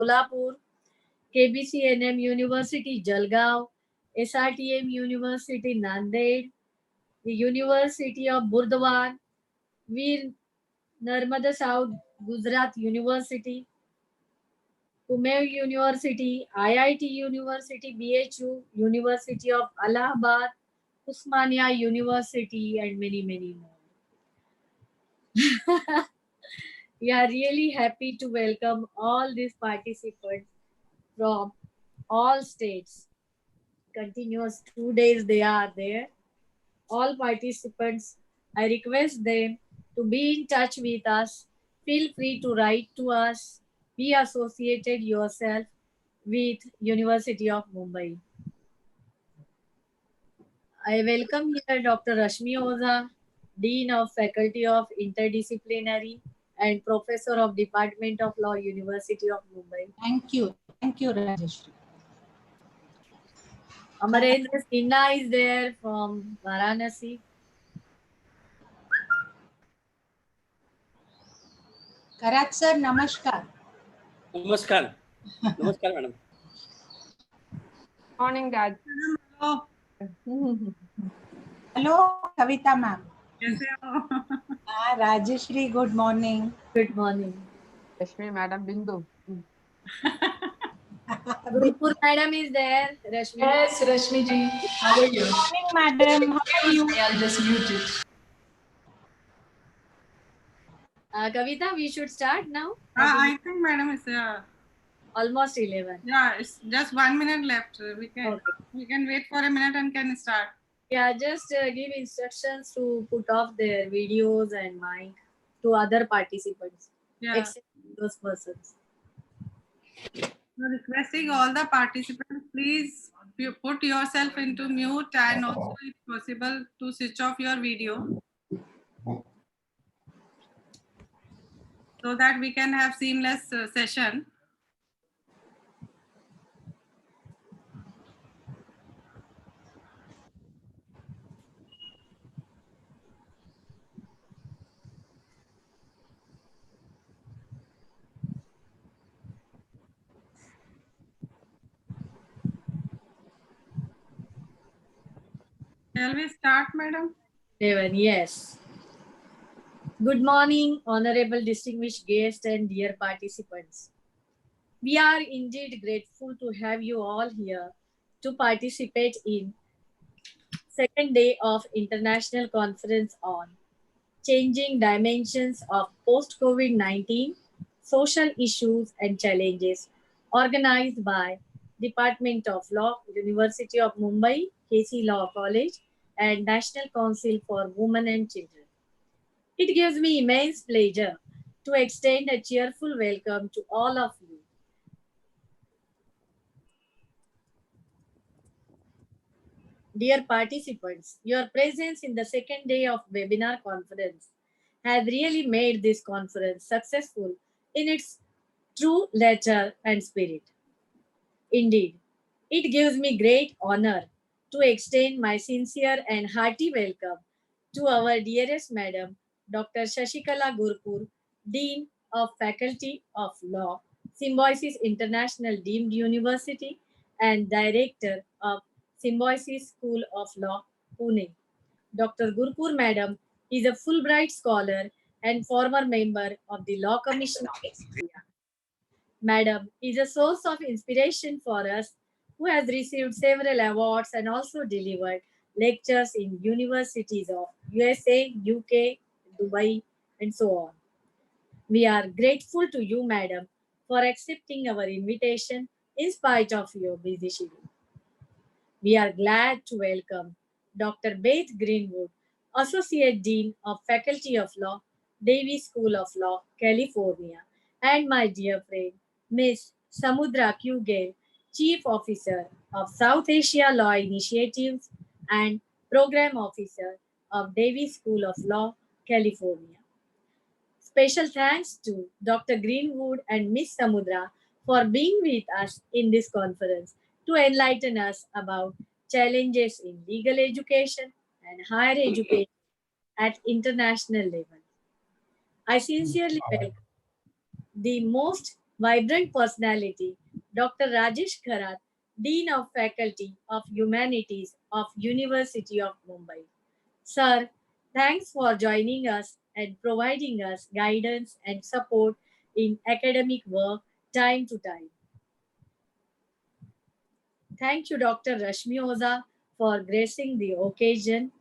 Kolhapur, KBCNM University Jalgaon, SRTM University Nanded, the University of Burdwan, Veer Narmada South Gujarat University, Kumail University, IIT University, BHU, University of Allahabad, Usmania University, and many, many more. We are really happy to welcome all these participants from all states. Continuous 2 days they are there. All participants, I request them to be in touch with us. Feel free to write to us. Be associated yourself with University of Mumbai. I welcome here Dr. Rashmi Oza, Dean of Faculty of Interdisciplinary and Professor of Department of Law, University of Mumbai. Thank you, Rajesh. Amarendra Sinha is there from Varanasi. Karat sir, namaskar. Namaskar. Namaskar, madam. Morning, Dad. Hello. Hello, Kavita ma'am. कैसे हो? Rajeshri, good morning. Good morning. Rashmi, Madam Bindu. Gurupur madam is there. Rashmi. Yes, Rashmi ji. How are you? Good morning, madam. How are you? I'll just mute it. Kavita, we should start now. I think madam is Almost 11. yeah, it's just 1 minute left. We can Okay. wait for a minute and can start. Yeah, just give instructions to put off their videos and mic to other participants, Yeah. except those persons. So requesting all the participants, please you put yourself into mute and also if possible to switch off your video so that we can have seamless session. Shall we start, madam? Devan, yes. Good morning, honorable distinguished guests and dear participants. We are indeed grateful to have you all here to participate in second day of International Conference on Changing Dimensions of Post-COVID-19 Social Issues and Challenges, organized by Department of Law, University of Mumbai, KC Law College, and National Council for Women and Children. It gives me immense pleasure to extend a cheerful welcome to all of you. Dear participants, your presence in the second day of webinar conference has really made this conference successful in its true letter and spirit. Indeed, it gives me great honor to extend my sincere and hearty welcome to our dearest Madam, Dr. Shashikala Gurpur, Dean of Faculty of Law, Symbiosis International Deemed University, and Director of Symbiosis School of Law, Pune. Dr. Gurpur Madam is a Fulbright scholar and former member of the Law Commission of India. Madam is a source of inspiration for us who has received several awards and also delivered lectures in universities of USA, UK, Dubai, and so on. We are grateful to you, Madam, for accepting our invitation in spite of your busy schedule. We are glad to welcome Dr. Beth Greenwood, Associate Dean of Faculty of Law, Davis School of Law, California, and my dear friend, Ms. Samudra Q. Gale, Chief Officer of South Asia Law Initiatives and Program Officer of Davis School of Law, California. Special thanks to Dr. Greenwood and Ms. Samudra for being with us in this conference to enlighten us about challenges in legal education and higher education at international level. I sincerely welcome the most vibrant personality, Dr. Rajesh Kharat, Dean of Faculty of Humanities of University of Mumbai. Sir, thanks for joining us and providing us guidance and support in academic work time to time. Thank you, Dr. Rashmi Oza, for gracing the occasion.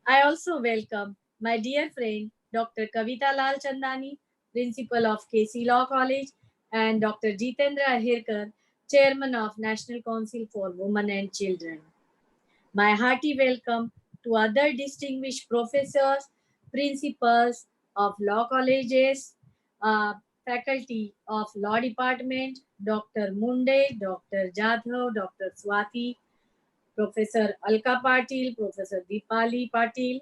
I also welcome my dear friend Dr. Kavita Lal Chandani, Principal of KC Law College, and Dr. Jitendra Ahirkar, Chairman of National Council for Women and Children. My hearty welcome to other distinguished professors, principals of law colleges, faculty of law department, Dr. Munde, Dr. Jadhav, Dr. Swati, Professor Alka Patil, Professor Deepali Patil,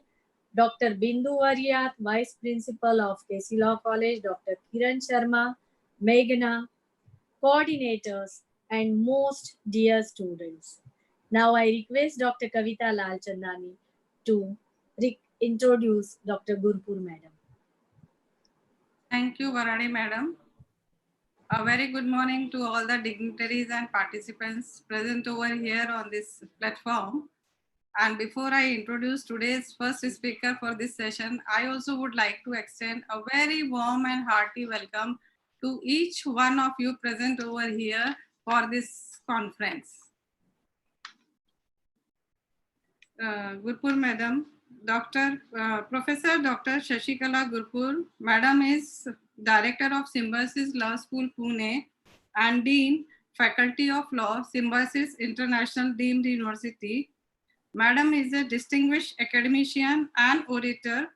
Dr. Bindu Variat, Vice Principal of KC Law College, Dr. Kiran Sharma, Meghna, coordinators, and most dear students. Now I request Dr. Kavita Lal Chandani to introduce Dr. Gurpur Madam. Thank you, Varani Madam. A very good morning to all the dignitaries and participants present over here on this platform. And before I introduce today's first speaker for this session, I also would like to extend a very warm and hearty welcome to each one of you present over here for this conference. Gurpur Madam, Professor Dr. Shashikala Gurpur, Madam is Director of Symbiosis Law School, Pune, and Dean, Faculty of Law, Symbiosis International Deemed University. Madam is a distinguished academician and orator,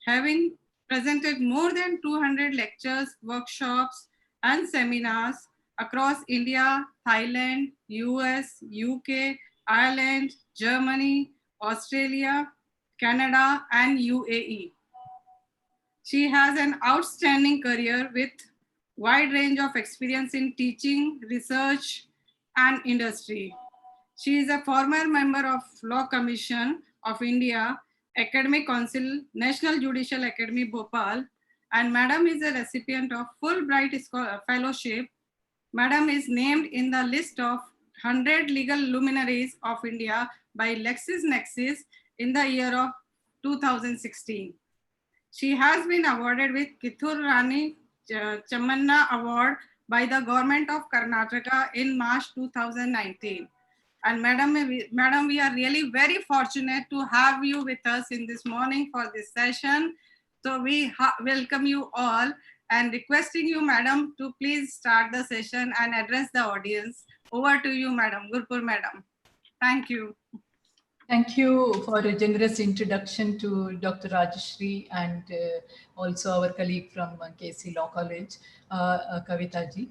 having presented more than 200 lectures, workshops, and seminars across India, Thailand, US, UK, Ireland, Germany, Australia, Canada, and UAE. She has an outstanding career with wide range of experience in teaching, research, and industry. She is a former member of Law Commission of India, Academic Council, National Judicial Academy, Bhopal, and Madam is a recipient of Fulbright Fellowship. Madam is named in the list of 100 legal luminaries of India by LexisNexis in the year of 2016. She has been awarded with Kithur Rani Chamanna Award by the government of Karnataka in March 2019. And Madam, we are really very fortunate to have you with us in this morning for this session. So we welcome you all and requesting you, Madam, to please start the session and address the audience. Over to you, Madam, Gurpur Madam. Thank you. Thank you for a generous introduction to Dr. Rajeshri and also our colleague from KC Law College, Kavita ji.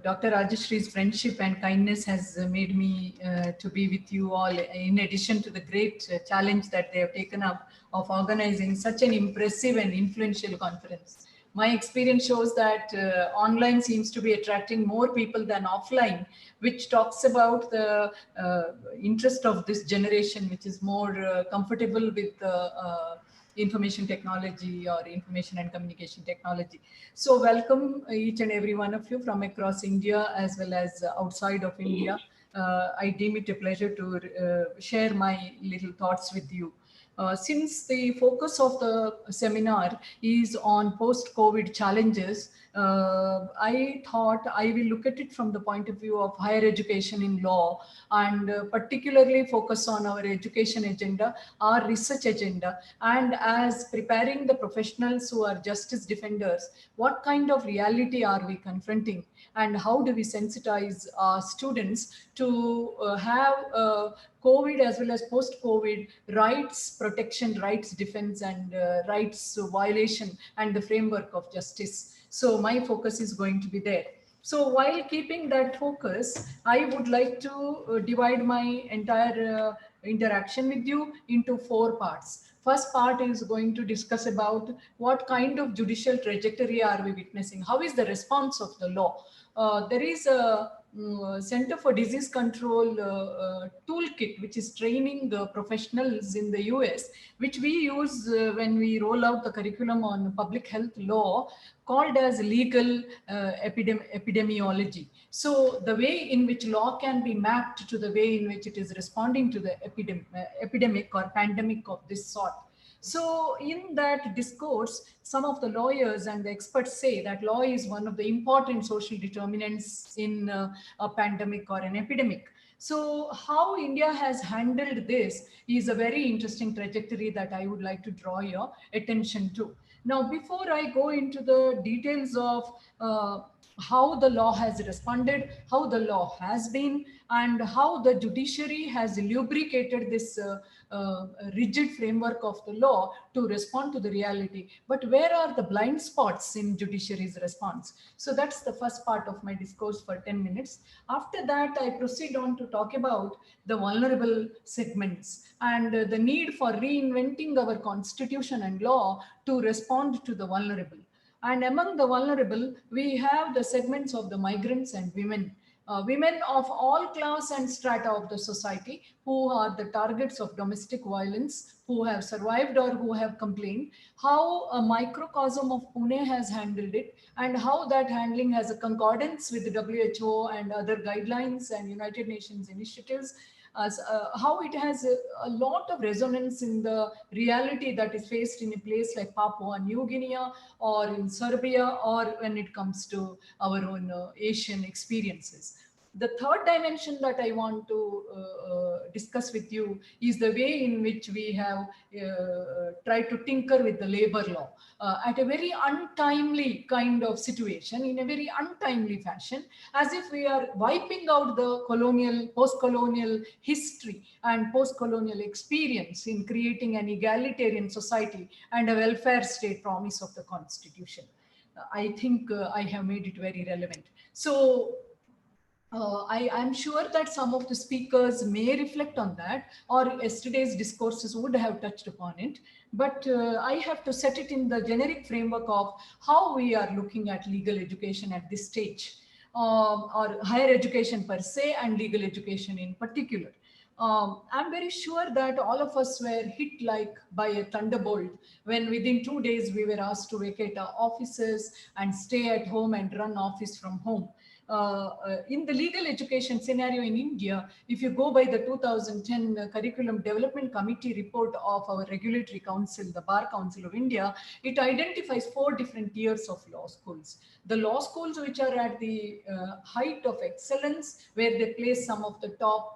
Dr. Rajeshri's friendship and kindness has made me to be with you all, in addition to the great challenge that they have taken up of organizing such an impressive and influential conference. My experience shows that online seems to be attracting more people than offline, which talks about the interest of this generation, which is more comfortable with information technology or information and communication technology. So welcome each and every one of you from across India as well as outside of India. I deem it a pleasure to share my little thoughts with you. Since the focus of the seminar is on post-COVID challenges, I thought I will look at it from the point of view of higher education in law and particularly focus on our education agenda, our research agenda, and as preparing the professionals who are justice defenders, what kind of reality are we confronting and how do we sensitize our students to have COVID as well as post-COVID rights protection, rights defense, and rights violation and the framework of justice. So my focus is going to be there. So while keeping that focus, I would like to divide my entire interaction with you into 4 parts. First part is going to discuss about what kind of judicial trajectory are we witnessing? How is the response of the law? There is a Center for Disease Control toolkit, which is training professionals in the US, which we use when we roll out the curriculum on public health law, called as legal epidemiology. So the way in which law can be mapped to the way in which it is responding to the epidemic or pandemic of this sort. So in that discourse, some of the lawyers and the experts say that law is one of the important social determinants in a pandemic or an epidemic. So how India has handled this is a very interesting trajectory that I would like to draw your attention to. Now, before I go into the details of how the law has responded, how the law has been, and how the judiciary has lubricated this rigid framework of the law to respond to the reality. But where are the blind spots in judiciary's response? So that's the first part of my discourse for 10 minutes. After that, I proceed on to talk about the vulnerable segments and the need for reinventing our constitution and law to respond to the vulnerable. And among the vulnerable, we have the segments of the migrants and women. Women of all class and strata of the society who are the targets of domestic violence, who have survived or who have complained, how a microcosm of Pune has handled it, and how that handling has a concordance with the WHO and other guidelines and United Nations initiatives, as how it has a lot of resonance in the reality that is faced in a place like Papua New Guinea or in Serbia, or when it comes to our own Asian experiences. The third dimension that I want to discuss with you is the way in which we have tried to tinker with the labor law at a very untimely kind of situation, in a very untimely fashion, as if we are wiping out the colonial, post-colonial history and post-colonial experience in creating an egalitarian society and a welfare state promise of the Constitution. I think I have made it very relevant. So I'm sure that some of the speakers may reflect on that, or yesterday's discourses would have touched upon it. But I have to set it in the generic framework of how we are looking at legal education at this stage, or higher education per se, and legal education in particular. I'm very sure that all of us were hit like by a thunderbolt when within 2 days we were asked to vacate our offices and stay at home and run office from home. In the legal education scenario in India, if you go by the 2010 Curriculum Development Committee report of our regulatory council, the Bar Council of India, it identifies 4 different tiers of law schools. The law schools which are at the height of excellence, where they place some of the top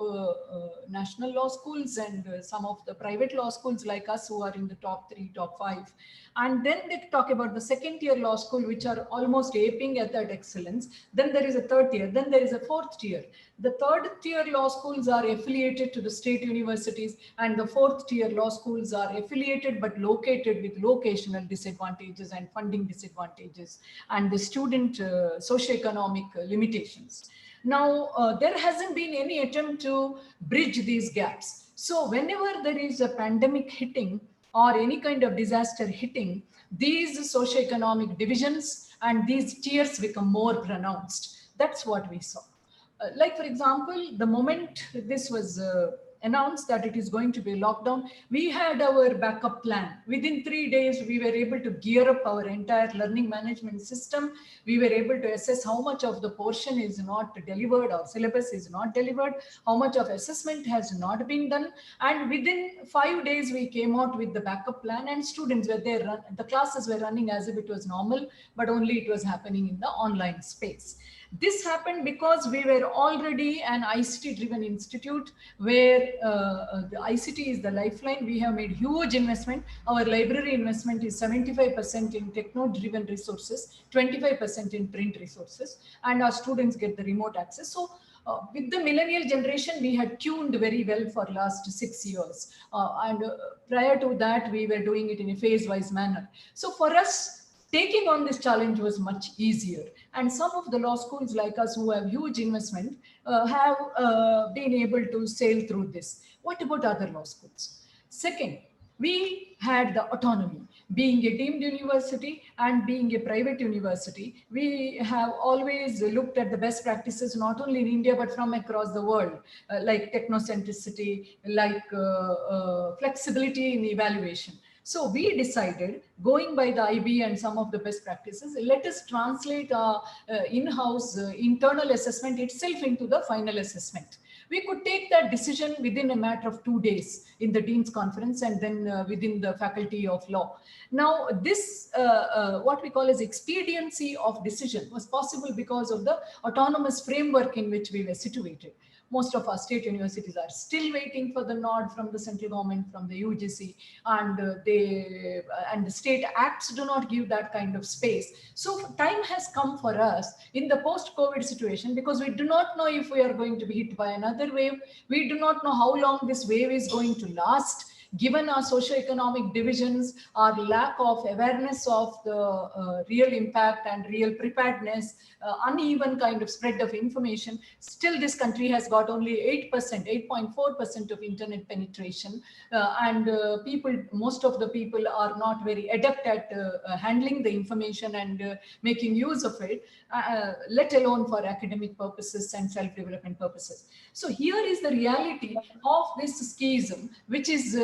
national law schools and some of the private law schools like us who are in the top 3, top 5. And then they talk about the second tier law school, which are almost aping at that excellence. Then there is a third tier. Then there is a fourth tier. The third tier law schools are affiliated to the state universities, and the fourth tier law schools are affiliated but located with locational disadvantages and funding disadvantages and the student socioeconomic limitations. Now, there hasn't been any attempt to bridge these gaps. So whenever there is a pandemic hitting, or any kind of disaster hitting, these socioeconomic divisions and these tiers become more pronounced. That's what we saw. Like, for example, the moment this was announced that it is going to be lockdown, we had our backup plan. Within 3 days, we were able to gear up our entire learning management system. We were able to assess how much of the portion is not delivered, or syllabus is not delivered, how much of assessment has not been done. And within 5 days, we came out with the backup plan, and students were there. The classes were running as if it was normal, but only it was happening in the online space. This happened because we were already an ICT-driven institute where the ICT is the lifeline. We have made huge investment. Our library investment is 75% in techno-driven resources, 25% in print resources, and our students get the remote access. So with the millennial generation, we had tuned very well for last 6 years. And prior to that, we were doing it in a phase-wise manner. So for us, taking on this challenge was much easier. And some of the law schools like us who have huge investment have been able to sail through this. What about other law schools? Second, We had the autonomy. Being a deemed university and being a private university, we have always looked at the best practices not only in India but from across the world, like technocentricity, like flexibility in evaluation. So we decided, going by the IB and some of the best practices, let us translate in-house internal assessment itself into the final assessment. We could take that decision within a matter of 2 days in the Dean's Conference and then within the Faculty of Law. Now, this, what we call as expediency of decision was possible because of the autonomous framework in which we were situated. Most of our state universities are still waiting for the nod from the central government, from the UGC, and and the state acts do not give that kind of space. So time has come for us in the post-COVID situation, because we do not know if we are going to be hit by another wave. We do not know how long this wave is going to last. Given our socio-economic divisions, our lack of awareness of the real impact and real preparedness, uneven kind of spread of information, still this country has got only 8%, 8.4% of internet penetration. And most of the people are not very adept at handling the information and making use of it, let alone for academic purposes and self-development purposes. So here is the reality of this schism, which is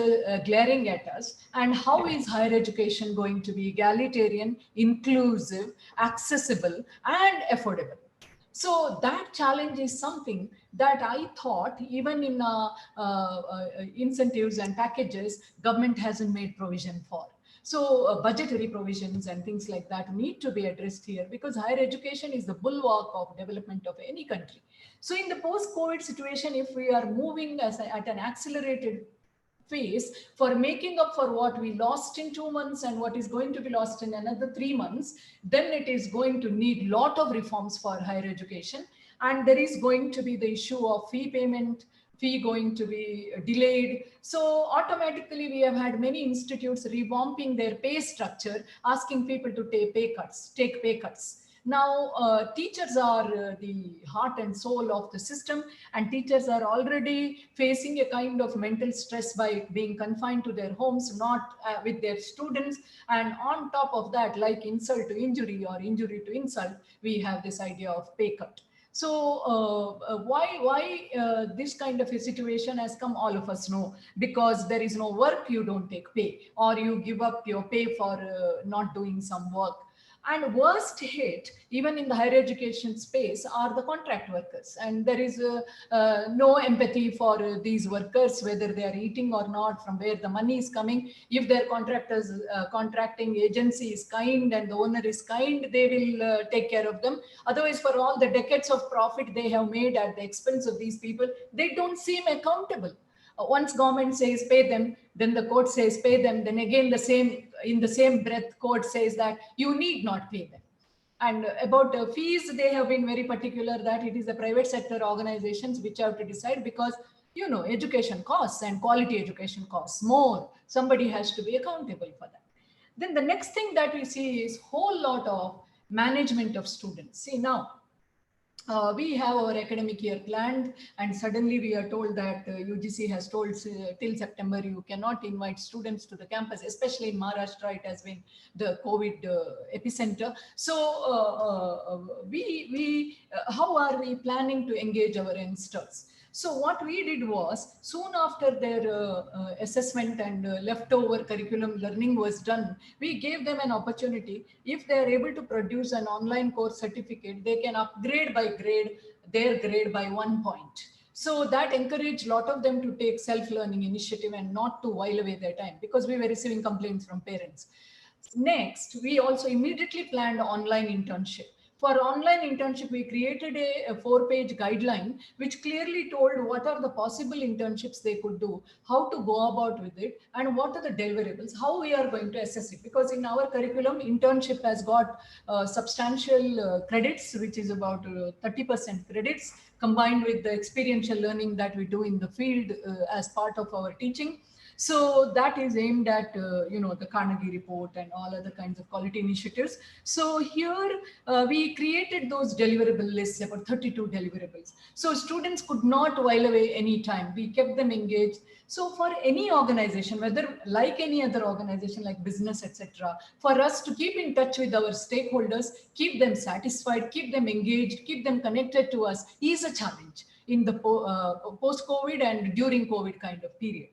glaring at us. And how is higher education going to be egalitarian, inclusive, accessible, and affordable? So that challenge is something that I thought, even in incentives and packages, government hasn't made provision for. So budgetary provisions and things like that need to be addressed here, because higher education is the bulwark of development of any country. So in the post-COVID situation, if we are moving at an accelerated phase for making up for what we lost in 2 months and what is going to be lost in another 3 months, then it is going to need lot of reforms for higher education. And there is going to be the issue of fee payment, fee going to be delayed. So automatically we have had many institutes revamping their pay structure, asking people to take pay cuts. Now, teachers are the heart and soul of the system, and teachers are already facing a kind of mental stress by being confined to their homes, not with their students. And on top of that, like insult to injury or injury to insult, we have this idea of pay cut. So why this kind of a situation has come, all of us know, because there is no work, you don't take pay, or you give up your pay for not doing some work. And worst hit, even in the higher education space, are the contract workers. And there is no empathy for these workers, whether they are eating or not, from where the money is coming. If their contracting agency is kind and the owner is kind, they will take care of them. Otherwise, for all the decades of profit they have made at the expense of these people, they don't seem accountable. Once government says pay them, then the court says pay them, then again in the same breath court says that you need not pay them. And about fees, they have been very particular that it is the private sector organizations which have to decide, because education costs and quality education costs more. Somebody has to be accountable for that. Then the next thing that we see is whole lot of management of students. See, now we have our academic year planned, and suddenly we are told that UGC has told till September you cannot invite students to the campus, especially in Maharashtra. It has been the COVID epicenter. So how are we planning to engage our youngsters? So what we did was, soon after their assessment and leftover curriculum learning was done, we gave them an opportunity. If they are able to produce an online course certificate, they can upgrade by their grade by 1 point. So that encouraged a lot of them to take self-learning initiative and not to while away their time, because we were receiving complaints from parents. Next, we also immediately planned online internship. For online internship, we created a 4-page guideline which clearly told what are the possible internships they could do, how to go about with it, and what are the deliverables, how we are going to assess it. Because in our curriculum, internship has got substantial credits, which is about 30% credits, combined with the experiential learning that we do in the field as part of our teaching. So that is aimed at, the Carnegie Report and all other kinds of quality initiatives. So here we created those deliverable lists, about 32 deliverables. So students could not while away any time. We kept them engaged. So for any organization, whether like any other organization like business, etc., for us to keep in touch with our stakeholders, keep them satisfied, keep them engaged, keep them connected to us is a challenge in the post-COVID and during COVID kind of period.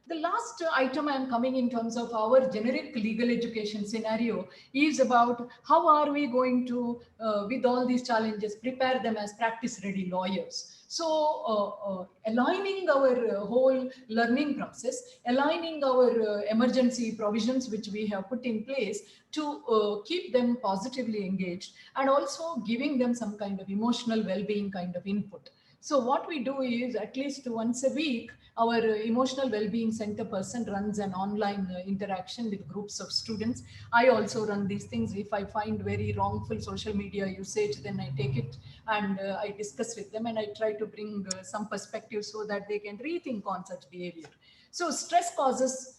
The last item I am coming in terms of our generic legal education scenario is about how are we going to, with all these challenges, prepare them as practice-ready lawyers. So aligning our whole learning process, aligning our emergency provisions which we have put in place to keep them positively engaged, and also giving them some kind of emotional well-being kind of input. So what we do is at least once a week, our emotional well-being center person runs an online interaction with groups of students. I also run these things. If I find very wrongful social media usage, then I take it and I discuss with them, and I try to bring some perspective so that they can rethink on such behavior. So stress causes,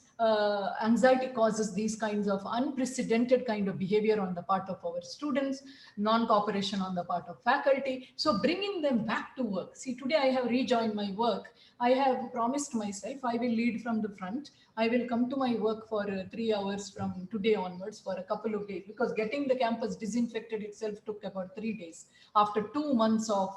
anxiety causes these kinds of unprecedented kind of behavior on the part of our students, non-cooperation on the part of faculty. So bringing them back to work. See, today I have rejoined my work. I have promised myself I will lead from the front. I will come to my work for 3 hours from today onwards for a couple of days, because getting the campus disinfected itself took about 3 days after 2 months of,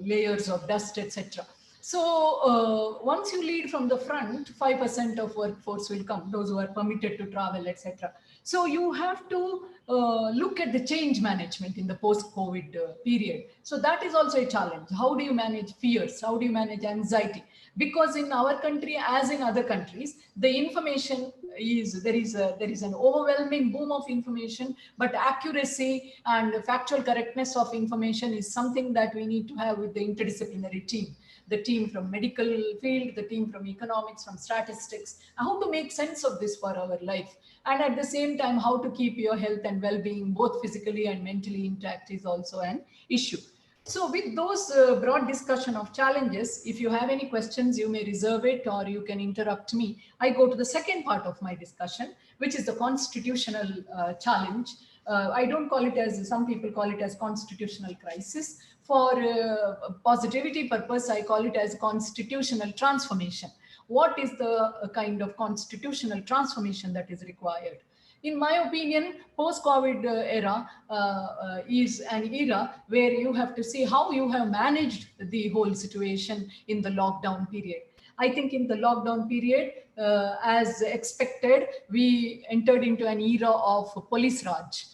layers of dust, etc. So once you lead from the front, 5% of workforce will come, those who are permitted to travel, etc. So you have to look at the change management in the post-COVID period. So that is also a challenge. How do you manage fears? How do you manage anxiety? Because in our country, as in other countries, the information is, there is an overwhelming boom of information, but accuracy and factual correctness of information is something that we need to have with the interdisciplinary team. The team from medical field, the team from economics, from statistics, how to make sense of this for our life. And at the same time, how to keep your health and well-being, both physically and mentally intact, is also an issue. So with those broad discussion of challenges, if you have any questions, you may reserve it or you can interrupt me. I go to the second part of my discussion, which is the constitutional challenge. I don't call it as, some people call it as constitutional crisis. For positivity purpose, I call it as constitutional transformation. What is the kind of constitutional transformation that is required? In my opinion, post-COVID era is an era where you have to see how you have managed the whole situation in the lockdown period. I think in the lockdown period, as expected, we entered into an era of police Raj,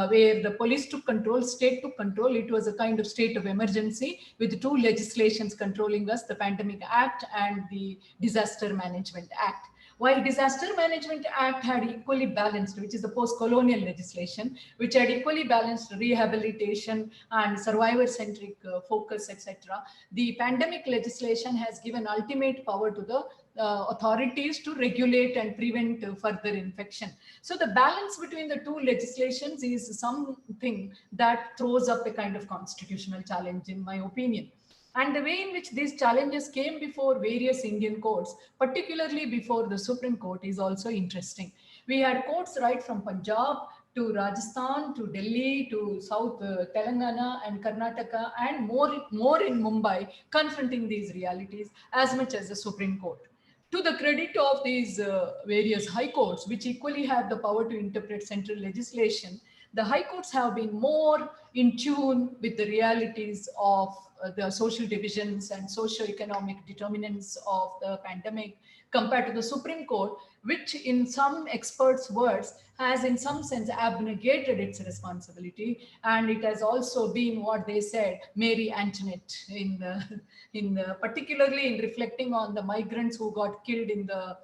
where the police took control, state took control. It was a kind of state of emergency with two legislations controlling us, the Pandemic Act and the Disaster Management Act. While Disaster Management Act had equally balanced, which is the post-colonial legislation, which had equally balanced rehabilitation and survivor-centric focus, etc., the pandemic legislation has given ultimate power to the authorities to regulate and prevent further infection. So the balance between the two legislations is something that throws up a kind of constitutional challenge, in my opinion. And the way in which these challenges came before various Indian courts, particularly before the Supreme Court, is also interesting. We had courts right from Punjab to Rajasthan to Delhi to South Telangana and Karnataka, and more in Mumbai, confronting these realities as much as the Supreme Court. To the credit of these various high courts, which equally have the power to interpret central legislation, the high courts have been more in tune with the realities of the social divisions and socio-economic determinants of the pandemic compared to the Supreme Court, which in some experts' words has in some sense abnegated its responsibility, and it has also been what they said, Mary Antoinette, particularly in reflecting on the migrants who got killed in the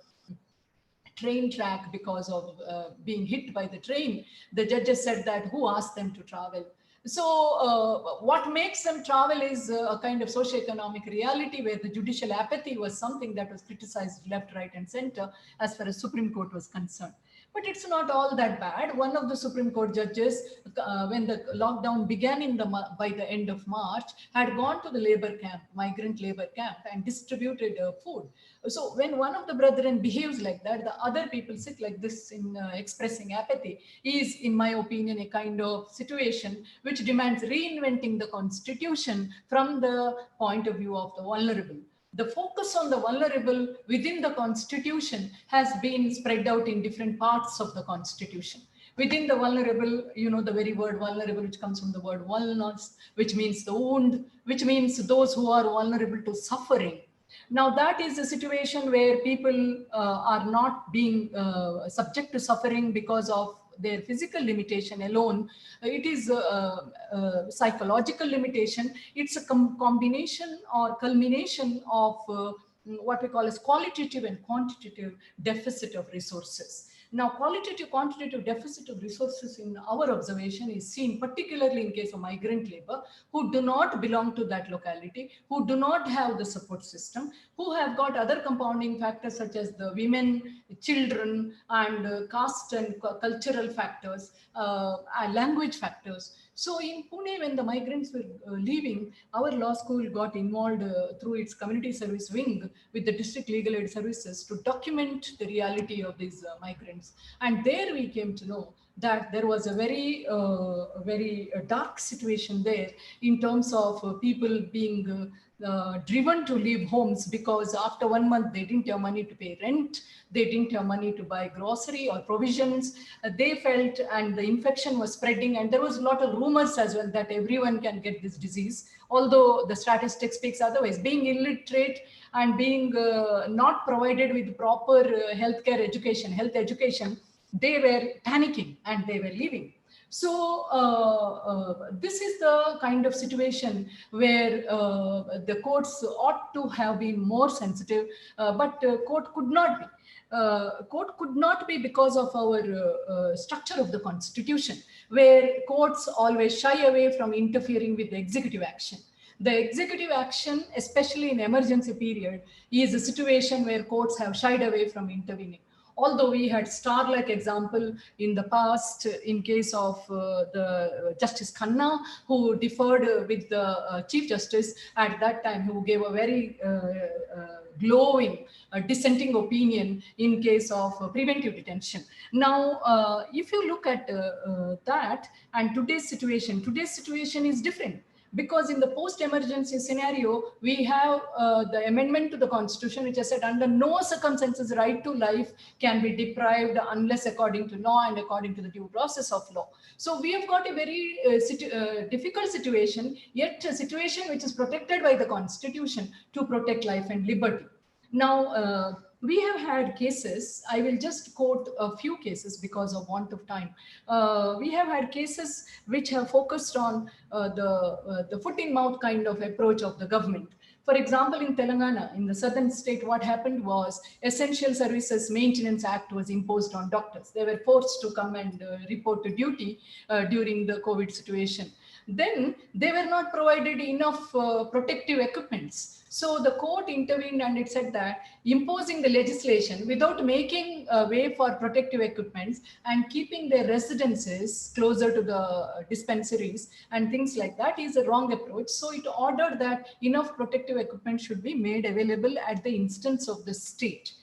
train track because of being hit by the train. The judges said that who asked them to travel? So what makes them travel is a kind of socio-economic reality where the judicial apathy was something that was criticized left, right, and center as far as Supreme Court was concerned. But it's not all that bad. One of the Supreme Court judges, when the lockdown began by the end of March, had gone to the labor camp, migrant labor camp, and distributed food. So when one of the brethren behaves like that, the other people sit like this in expressing apathy is, in my opinion, a kind of situation which demands reinventing the constitution from the point of view of the vulnerable. The focus on the vulnerable within the constitution has been spread out in different parts of the constitution. Within the vulnerable, you know, the very word vulnerable, which comes from the word vulnus, which means the wound, which means those who are vulnerable to suffering. Now, that is a situation where people are not being subject to suffering because of their physical limitation alone. It is a psychological limitation. It's a combination or culmination of what we call as qualitative and quantitative deficit of resources. Now, qualitative, quantitative deficit of resources in our observation is seen particularly in case of migrant labor who do not belong to that locality, who do not have the support system, who have got other compounding factors such as the women, children, and caste and cultural factors, language factors. So in Pune, when the migrants were leaving, our law school got involved through its community service wing with the district legal aid services to document the reality of these migrants. And there we came to know that there was a very dark situation there in terms of people being driven to leave homes because after 1 month they didn't have money to pay rent, they didn't have money to buy grocery or provisions. They felt, and the infection was spreading, and there was a lot of rumors as well that everyone can get this disease, although the statistics speaks otherwise. Being illiterate and being not provided with proper health education, they were panicking and they were leaving. So this is the kind of situation where the courts ought to have been more sensitive, but court could not be. Court could not be because of our structure of the constitution, where courts always shy away from interfering with the executive action. The executive action, especially in emergency period, is a situation where courts have shied away from intervening. Although we had star-like example in the past in case of the Justice Khanna, who differed with the Chief Justice at that time, who gave a very glowing dissenting opinion in case of preventive detention. Now, if you look at that and today's situation is different. Because in the post-emergency scenario, we have the amendment to the constitution, which has said under no circumstances right to life can be deprived unless according to law and according to the due process of law. So we have got a very difficult situation, yet a situation which is protected by the constitution to protect life and liberty. Now, we have had cases, I will just quote a few cases because of want of time. We have had cases which have focused on the foot in mouth kind of approach of the government. For example, in Telangana, in the southern state, what happened was Essential Services Maintenance Act was imposed on doctors. They were forced to come and report to duty during the COVID situation. Then they were not provided enough protective equipments. So the court intervened and it said that imposing the legislation without making a way for protective equipments and keeping their residences closer to the dispensaries and things like that is a wrong approach. So it ordered that enough protective equipment should be made available at the instance of the state.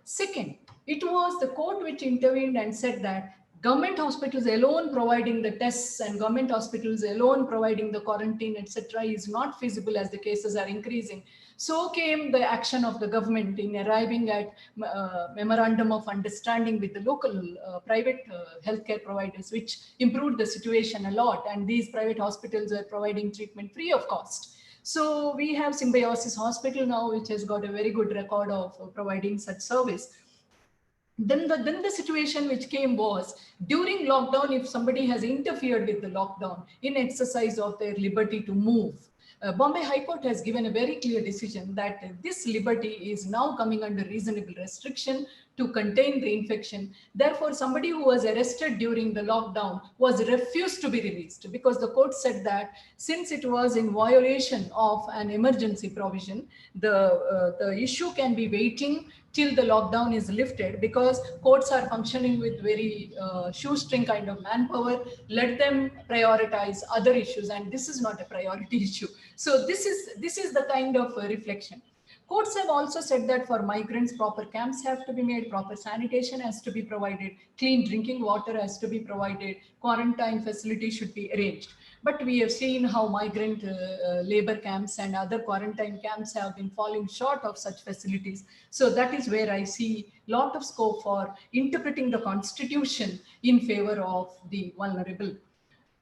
Second, it was the court which intervened and said that government hospitals alone providing the tests and government hospitals alone providing the quarantine, etc., is not feasible as the cases are increasing. So came the action of the government in arriving at memorandum of understanding with the local private healthcare providers, which improved the situation a lot. And these private hospitals are providing treatment free of cost. So we have Symbiosis Hospital now, which has got a very good record of providing such service. Then the situation which came was during lockdown, if somebody has interfered with the lockdown in exercise of their liberty to move, Bombay High Court has given a very clear decision that this liberty is now coming under reasonable restriction to contain the infection. Therefore, somebody who was arrested during the lockdown was refused to be released because the court said that since it was in violation of an emergency provision, the issue can be waiting till the lockdown is lifted, because courts are functioning with very shoestring kind of manpower. Let them prioritize other issues, and this is not a priority issue. So this is the kind of reflection. Courts have also said that for migrants, proper camps have to be made, proper sanitation has to be provided, clean drinking water has to be provided, quarantine facilities should be arranged. But we have seen how migrant labor camps and other quarantine camps have been falling short of such facilities. So that is where I see a lot of scope for interpreting the constitution in favor of the vulnerable.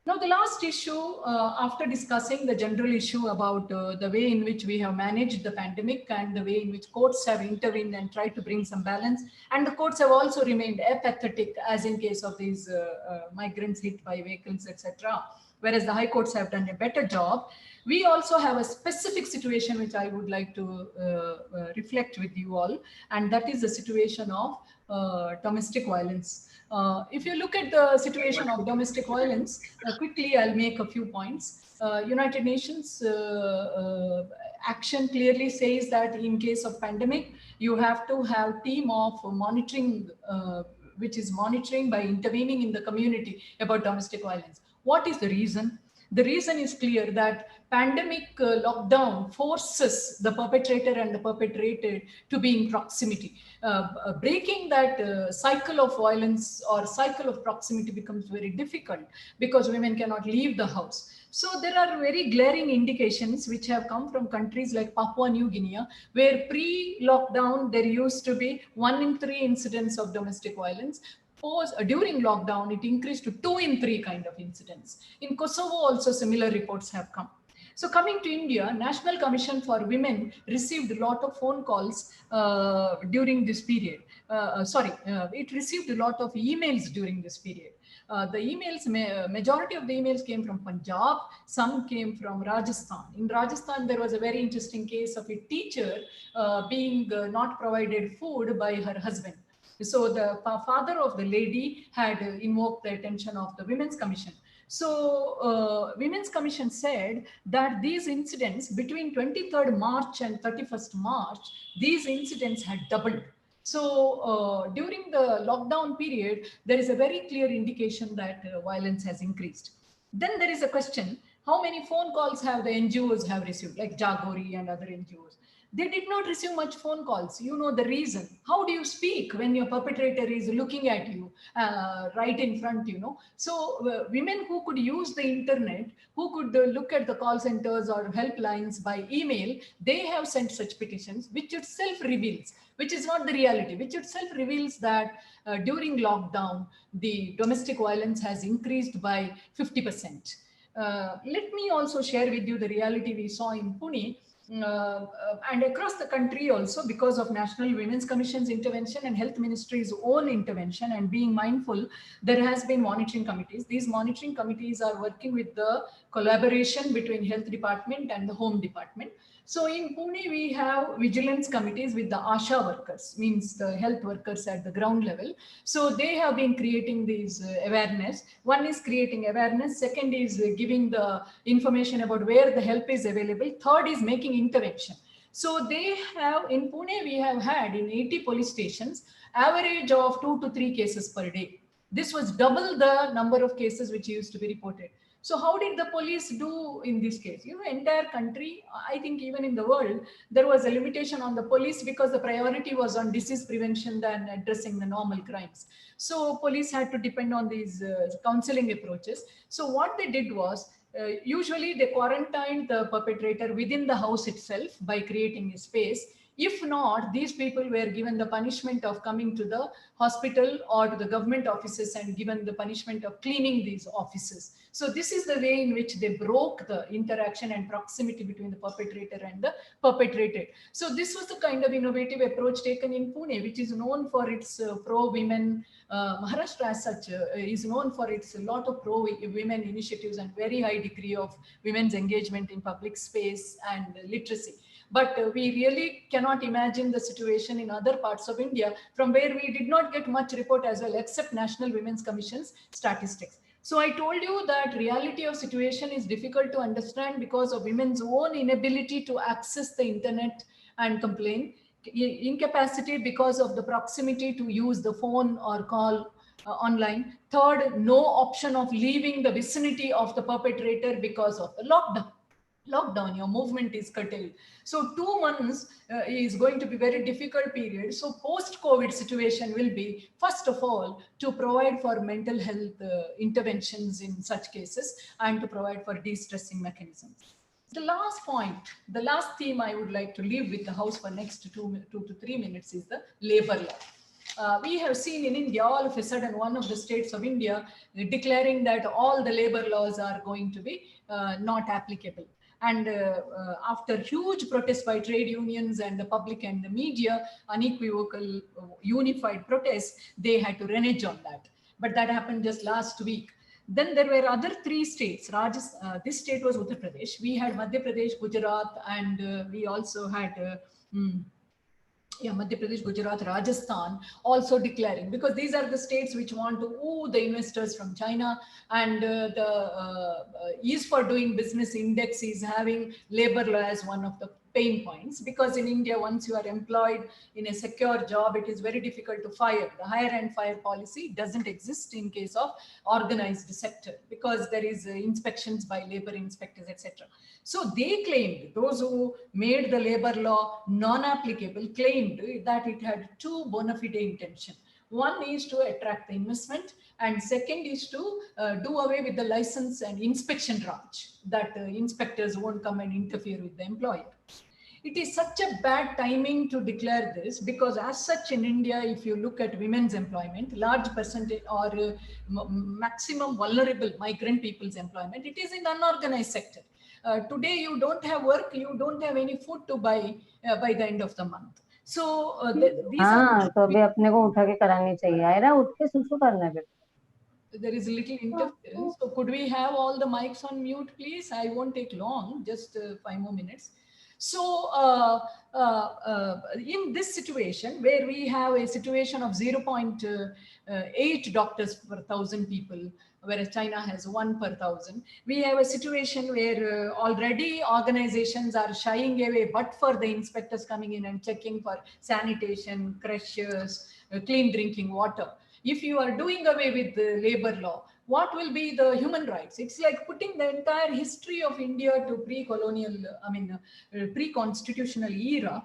Now, the last issue, after discussing the general issue about the way in which we have managed the pandemic and the way in which courts have intervened and tried to bring some balance, and the courts have also remained apathetic, as in case of these migrants hit by vehicles, etc., whereas the high courts have done a better job. We also have a specific situation which I would like to reflect with you all, and that is the situation of domestic violence. If you look at the situation of domestic violence, quickly I'll make a few points. United Nations action clearly says that in case of pandemic, you have to have team of monitoring, which is monitoring by intervening in the community about domestic violence. What is the reason? The reason is clear, that pandemic lockdown forces the perpetrator and the perpetrated to be in proximity. Breaking that cycle of violence or cycle of proximity becomes very difficult because women cannot leave the house. So there are very glaring indications which have come from countries like Papua New Guinea, where pre-lockdown there used to be 1 in 3 incidents of domestic violence. During lockdown, it increased to 2 in 3 kind of incidents. In Kosovo also similar reports have come. So coming to India, National Commission for Women received a lot of phone calls during this period. It received a lot of emails during this period. The emails, majority of the emails came from Punjab, some came from Rajasthan. In Rajasthan, there was a very interesting case of a teacher being not provided food by her husband. So the father of the lady had invoked the attention of the Women's Commission. So Women's Commission said that these incidents between 23rd March and 31st March, these incidents had doubled. So during the lockdown period, there is a very clear indication that violence has increased. Then there is a question, how many phone calls have the NGOs have received, like Jagori and other NGOs? They did not receive much phone calls. You know the reason. How do you speak when your perpetrator is looking at you right in front, you know? So women who could use the internet, who could look at the call centers or helplines by email, they have sent such petitions, which itself reveals, which is not the reality, which itself reveals that during lockdown, the domestic violence has increased by 50%. Let me also share with you the reality we saw in Pune. And across the country also, because of National Women's Commission's intervention and Health Ministry's own intervention and being mindful, there has been monitoring committees. These monitoring committees are working with the collaboration between Health Department and the Home Department. So in Pune, we have vigilance committees with the ASHA workers, means the health workers at the ground level. So they have been creating these awareness. One is creating awareness. Second is giving the information about where the help is available. Third is making intervention. So they have, in Pune, we have had in 80 police stations, average of 2 to 3 cases per day. This was double the number of cases which used to be reported. So how did the police do in this case? You know, entire country, I think even in the world, there was a limitation on the police because the priority was on disease prevention than addressing the normal crimes. So police had to depend on these counseling approaches. So what they did was, usually they quarantined the perpetrator within the house itself by creating a space. If not, these people were given the punishment of coming to the hospital or to the government offices and given the punishment of cleaning these offices. So this is the way in which they broke the interaction and proximity between the perpetrator and the perpetrated. So this was the kind of innovative approach taken in Pune, which is known for its pro-women. Maharashtra as such is known for its lot of pro-women initiatives and very high degree of women's engagement in public space and literacy. But we really cannot imagine the situation in other parts of India, from where we did not get much report as well, except National Women's Commission's statistics. So I told you that reality of situation is difficult to understand because of women's own inability to access the internet and complain, incapacity because of the proximity to use the phone or call online. Third, no option of leaving the vicinity of the perpetrator because of the lockdown, your movement is curtailed. So 2 months is going to be very difficult period. So post-COVID situation will be, first of all, to provide for mental health interventions in such cases and to provide for de-stressing mechanisms. The last point, the last theme I would like to leave with the House for next 2 to 3 minutes is the labor law. We have seen in India, all of a sudden, one of the states of India declaring that all the labor laws are going to be not applicable. And after huge protests by trade unions and the public and the media, unequivocal, unified protests, they had to renege on that. But that happened just last week. Then there were other 3 states. This state was Uttar Pradesh. We had Madhya Pradesh, Gujarat, and we also had Madhya Pradesh, Gujarat, Rajasthan also declaring, because these are the states which want to woo the investors from China, and the ease for doing business index is having labor law as one of the pain points, because in India, once you are employed in a secure job, it is very difficult to fire. The hire and fire policy doesn't exist in case of organized sector, because there is inspections by labor inspectors, etc. So they claimed, those who made the labor law non-applicable claimed that it had 2 bona fide intentions. One is to attract the investment, and second is to do away with the license and inspection branch, that inspectors won't come and interfere with the employer. It is such a bad timing to declare this, because as such in India, if you look at women's employment, large percentage or maximum vulnerable migrant people's employment, it is in unorganized sector. Today you don't have work, you don't have any food to buy by the end of the month. So these हाँ, are, तो अभी अपने को उठा के करानी चाहिए, आयरा उठ के सुसु करना है फिर। there is a little interference. So could we have all the mics on mute, please? I won't take long, just 5 more minutes. So in this situation, where we have a situation of 0.8 doctors per 1,000 people, whereas China has 1 per 1,000, we have a situation where already organizations are shying away, but for the inspectors coming in and checking for sanitation, crashes, clean drinking water. If you are doing away with the labor law, what will be the human rights? It's like putting the entire history of India to pre-colonial, pre-constitutional era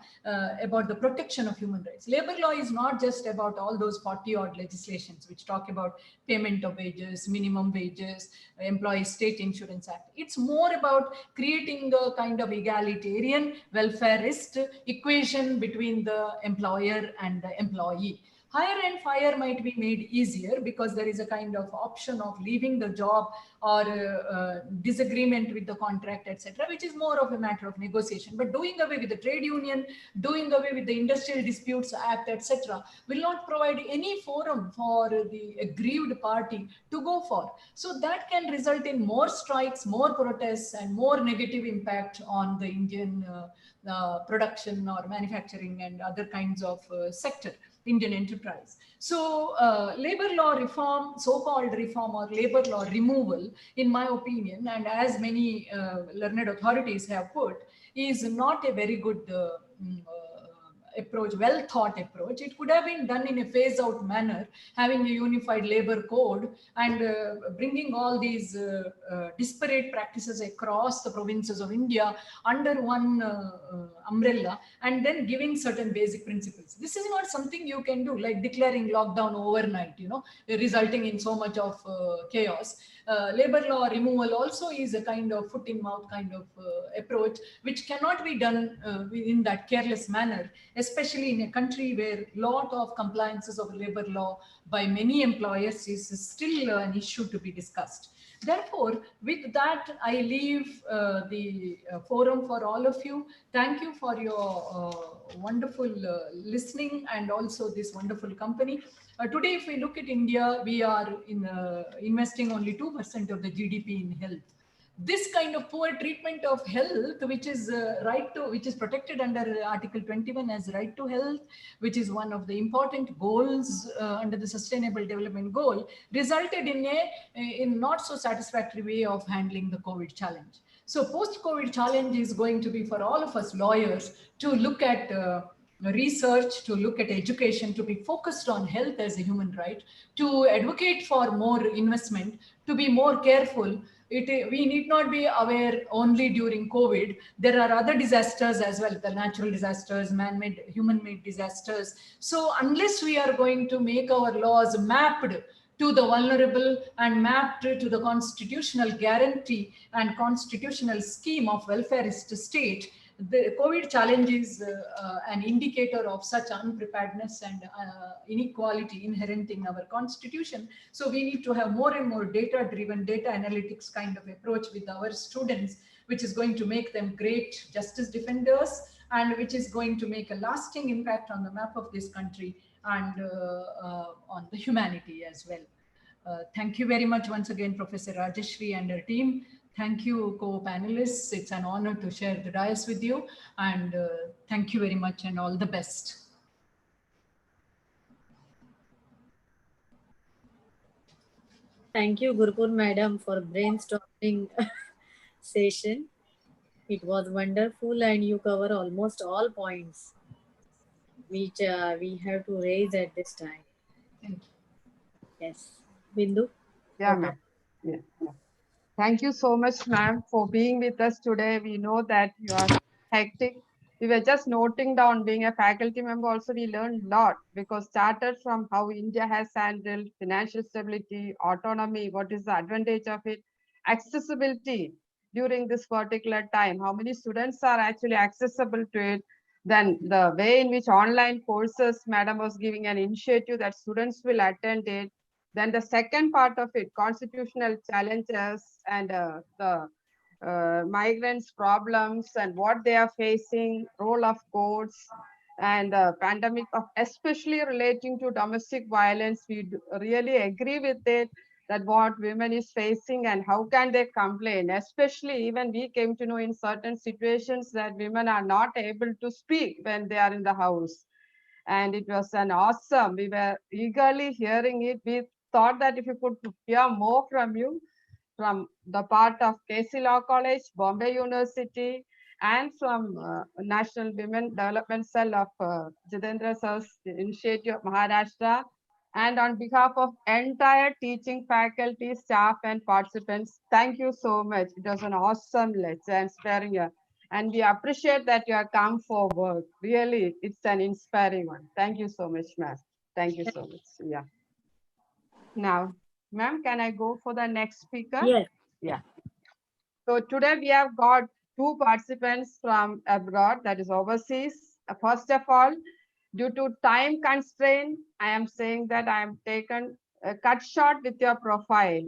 about the protection of human rights. Labor law is not just about all those 40 odd legislations which talk about payment of wages, minimum wages, Employee State Insurance Act. It's more about creating the kind of egalitarian, welfareist equation between the employer and the employee. Hire and fire might be made easier because there is a kind of option of leaving the job or disagreement with the contract, etc., which is more of a matter of negotiation. But doing away with the trade union, doing away with the Industrial Disputes Act, etc., will not provide any forum for the aggrieved party to go for. So that can result in more strikes, more protests, and more negative impact on the Indian production or manufacturing and other kinds of sector. Indian enterprise. So labor law reform, so-called reform or labor law removal, in my opinion, and as many learned authorities have put, is not a very good approach, well thought approach. It could have been done in a phase out manner, having a unified labor code and bringing all these disparate practices across the provinces of India under one umbrella, and then giving certain basic principles. This is not something you can do, like declaring lockdown overnight, resulting in so much of chaos. Labor law removal also is a kind of foot in mouth kind of approach, which cannot be done in that careless manner, especially in a country where lot of compliances of labor law by many employers is still an issue to be discussed. Therefore, with that, I leave the forum for all of you. Thank you for your wonderful listening and also this wonderful company. Today, if we look at India, we are investing only 2% of the GDP in health. This kind of poor treatment of health, which is which is protected under Article 21 as right to health, which is one of the important goals under the Sustainable Development Goal, resulted in not so satisfactory way of handling the COVID challenge. So post-COVID challenge is going to be for all of us lawyers to look at research, to look at education, to be focused on health as a human right, to advocate for more investment, to be more careful. We need not be aware only during COVID. There are other disasters as well, the natural disasters, man-made, human-made disasters. So unless we are going to make our laws mapped to the vulnerable and mapped to the constitutional guarantee and constitutional scheme of welfareist state, the COVID challenge is an indicator of such unpreparedness and inequality inherent in our constitution. So we need to have more and more data-driven, data analytics kind of approach with our students, which is going to make them great justice defenders and which is going to make a lasting impact on the map of this country and on the humanity as well. Thank you very much once again, Professor Rajeshri and her team. Thank you, co-panelists. It's an honor to share the dais with you. And thank you very much and all the best. Thank you, Gurpur Madam, for brainstorming session. It was wonderful and you cover almost all points which we have to raise at this time. Thank you. Yes. Bindu? Yeah, ma'am. Yeah. Thank you so much, ma'am, for being with us today. We know that you are hectic. We were just noting down, being a faculty member also, we learned a lot because started from how India has handled financial stability, autonomy, what is the advantage of it, accessibility during this particular time, how many students are actually accessible to it, then the way in which online courses, madam was giving an initiative that students will attend it. Then the second part of it, constitutional challenges and the migrants' problems and what they are facing, role of courts, and the pandemic of especially relating to domestic violence. We really agree with it that what women is facing and how can they complain, especially even we came to know in certain situations that women are not able to speak when they are in the house. And it was an awesome, we were eagerly hearing it. We thought that if you could hear more from you, from the part of KC Law College, Bombay University, and from National Women Development Cell of Jitendra Sir's initiative of Maharashtra, and on behalf of entire teaching faculty, staff, and participants, thank you so much. It was an awesome lecture, inspiring. And we appreciate that you have come for work. Really, it's an inspiring one. Thank you so much, ma'am. Thank you so much. Yeah. Now, ma'am, can I go for the next speaker? Yes. Yeah. So today we have got two participants from abroad, that is overseas. First of all, due to time constraint, I am saying that I am taken cut short with your profile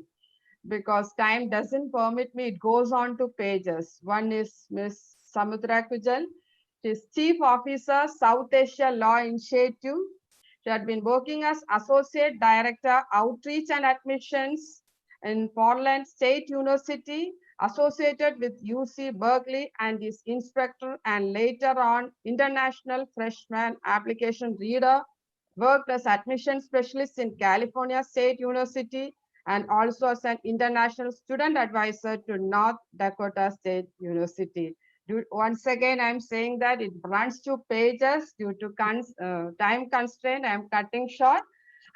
because time doesn't permit me. It goes on to pages. One is Miss Samudra Kujal. She is Chief Officer, South Asia Law Initiative. She had been working as Associate Director, Outreach and Admissions in Portland State University, associated with UC Berkeley, and is Inspector and later on International Freshman Application Reader. Worked as admission specialist in California State University and also as an international student advisor to North Dakota State University. Once again, I'm saying that it runs to pages due to time constraint. I'm cutting short,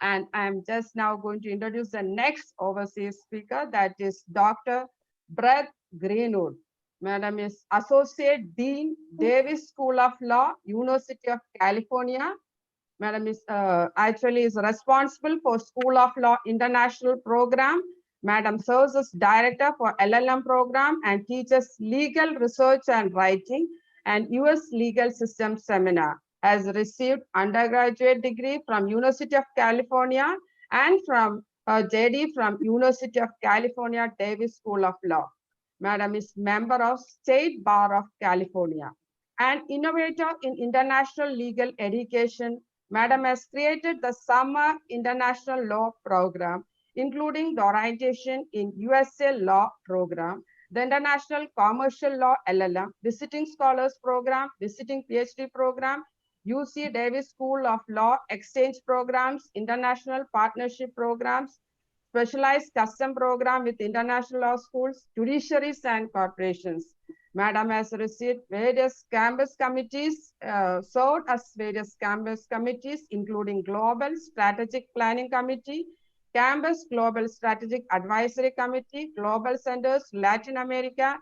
and I'm just now going to introduce the next overseas speaker, that is Dr. Brett Greenwood. Madam is Associate Dean, Davis School of Law, University of California. Madam is actually is responsible for School of Law International Program. Madam serves as Director for LLM Program and teaches legal research and writing and US Legal System Seminar. Has received undergraduate degree from University of California and from JD from University of California, Davis School of Law. Madam is member of State Bar of California. An innovator in international legal education, Madam has created the Summer International Law Program, including the orientation in USA Law Program, the International Commercial Law LLM, Visiting Scholars Program, Visiting PhD Program, UC Davis School of Law Exchange Programs, International Partnership Programs, Specialized Custom Program with International Law Schools, Judiciaries and Corporations. Madam has received various campus committees, served as various campus committees, including Global Strategic Planning Committee, Campus Global Strategic Advisory Committee, Global Centers, Latin America,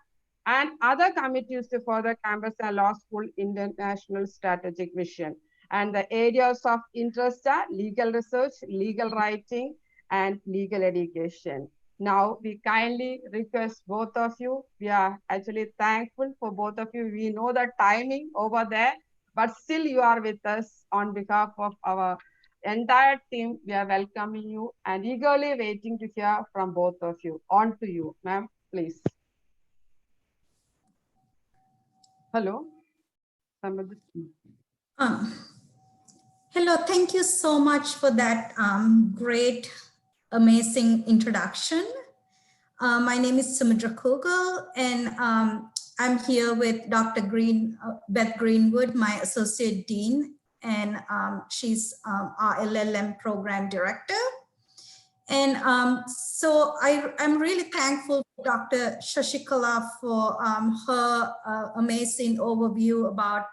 and other committees to further campus and law school international strategic vision. And the areas of interest are legal research, legal writing, and legal education. Now, we kindly request both of you. We are actually thankful for both of you. We know the timing over there, but still you are with us. On behalf of our entire team, we are welcoming you and eagerly waiting to hear from both of you. On to you, ma'am, please. Hello. Somebody. Hello, thank you so much for that great, amazing introduction. My name is Sumitra Kogel, and I'm here with Dr. Beth Greenwood, my Associate Dean, and she's our LLM Program Director. And so I'm really thankful for Dr. Shashikala for her amazing overview about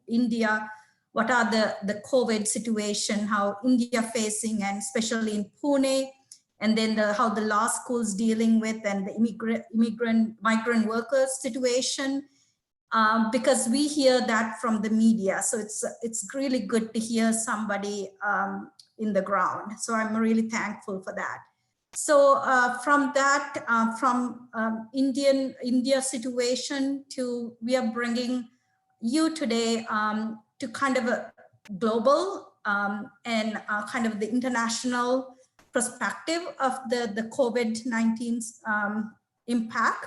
India, what are the COVID situation, how India facing, and especially in Pune, and then how the law schools dealing with, and the migrant workers situation, because we hear that from the media. So it's really good to hear somebody in the ground. So I'm really thankful for that. So from that, from India situation to, we are bringing you today to kind of a global and kind of the international perspective of the COVID-19 impact.